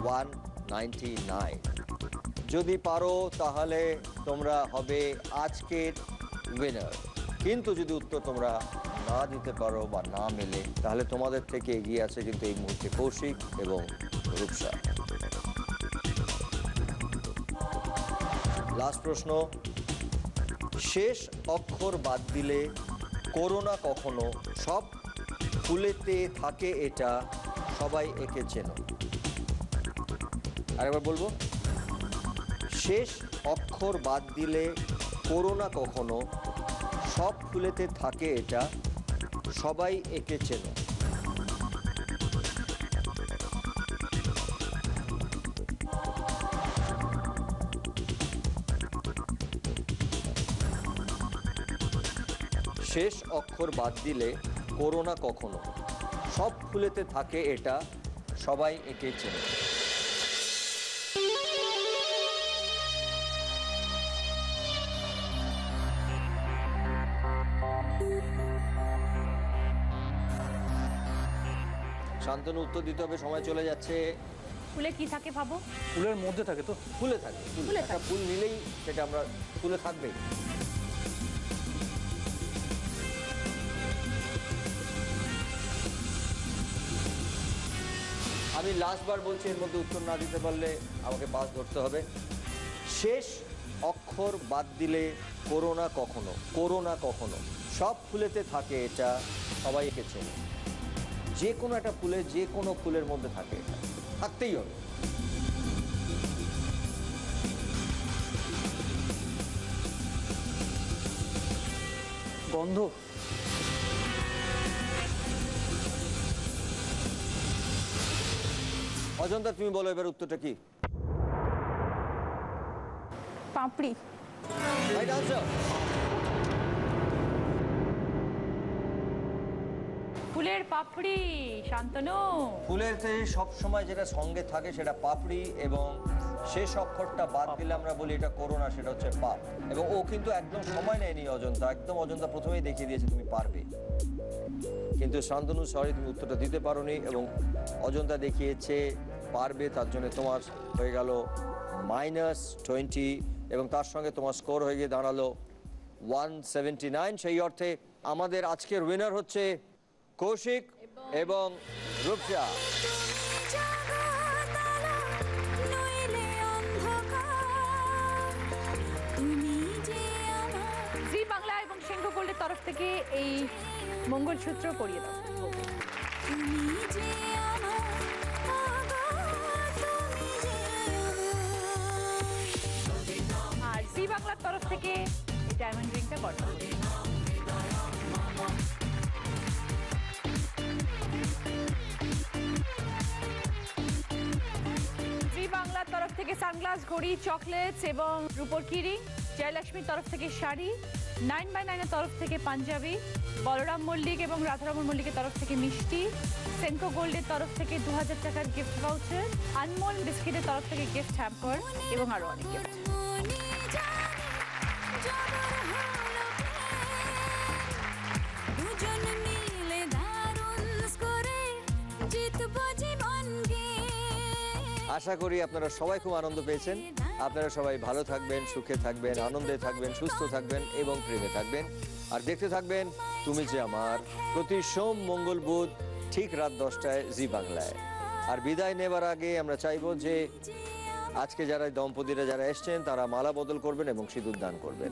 199। যদি পারো তাহলে তোমরা হবে আজকের উইনার, কিন্তু যদি উত্তর তোমরা না দিতে পারো বা না মেলে তাহলে তোমাদের থেকে এগিয়ে আছে কিন্তু এই মুহূর্তে কৌশিক এবং রূপসা। লাস্ট প্রশ্ন, শেষ অক্ষর বাদ দিলে করোনা কখনো, সব ফুলেতে থাকে এটা, সবাই একে চেনো। আরেকবার বলবো, শেষ অক্ষর বাদ দিলে করোনা কখনো, সব ফুলেতে থাকে এটা, সবাই একে চেনো। শেষ অক্ষর বাদ দিলে করোনা কখনো, সব ফুলেতে থাকে এটা, সবাই একে চেনে। শান্তনু উত্তর দিতে হবে, সময় চলে যাচ্ছে। ফুলে কি থাকে ভাবো? ফুলের মধ্যে থাকে তো? ফুলে থাকে, একটা ফুল নিলেই সেটা আমরা ফুলে থাকবেই। আমি লাস্টবার বলছি, এর মধ্যে উত্তর না দিতে পারলে আমাকে পাস ধরতে হবে। শেষ অক্ষর বাদ দিলে করোনা কখনো, করোনা কখনো, সব ফুলেতে থাকে এটা, সবাই একে চেনে। যে কোনো একটা ফুলে, যে কোনো ফুলের মধ্যে থাকে, এটা থাকতেই হবে। গন্ধ। অজন্তা তুমি বলো এবার উত্তরটা কি? পাপড়ি। Right answer. ফুলের পাপড়ি। শান্তনু, ফুলের সব সময় যেটা সঙ্গে থাকে সেটা পাপড়ি, এবং শেষ অক্ষরটা বাদ দিলে আমরা বলি এটা করোনা, সেটা হচ্ছে পাপ। এবং ও কিন্তু একদম সময় নেয়নি অজন্তা, একদম অজন্তা প্রথমেই দেখিয়ে দিয়েছে তুমি পারবে। কিন্তু শান্তনু সরি, তুমি উত্তরটা দিতে পারোনি, এবং অজন্তা দেখিয়েছে পারবে, তার জন্য তোমার হয়ে গেল -20, এবং তার সঙ্গে তোমার স্কোর হয়ে গিয়ে দাঁড়ালো 179। সেই অর্থে আমাদের আজকের উইনার হচ্ছে কৌশিক এবং রূপসা। জি বাংলা এবং সিংহ গোল্ডের তরফ থেকে এই মঙ্গলসূত্র পরিয়ে দাও। আর জি বাংলার তরফ থেকে এই ডায়মন্ড রিংটা বর্ণনা করি। জি বাংলার তরফ থেকে সানগ্লাস, ঘড়ি, চকলেটস এবং রূপোর কিরিং। জয়লক্ষ্মীর তরফ থেকে শাড়ি। 9x9 এর তরফ থেকে পাঞ্জাবি। বলরাম মল্লিক এবং রাধারমণ মল্লিকের তরফ থেকে মিষ্টি। সেনকো গোল্ডের তরফ থেকে 2000 টাকার গিফট ভাউচার। আনমোল বিস্কিটের তরফ থেকে গিফট হ্যাম্পার এবং আরো অনেক গিফট। আশা করি আপনারা সবাই খুব আনন্দ পেয়েছেন। আপনারা সবাই ভালো থাকবেন, সুখে থাকবেন, আনন্দে থাকবেন, সুস্থ থাকবেন এবং প্রেমে থাকবেন। আর দেখতে থাকবেন তুমি যে আমার, প্রতি সোম, মঙ্গল, বুধ ঠিক রাত 10টায় জি বাংলায়। আর বিদায় নেবার আগে আমরা চাইবো যে আজকে যারা দম্পতিরা যারা এসছেন তারা মালা বদল করবেন এবং সিঁদুর দান করবেন।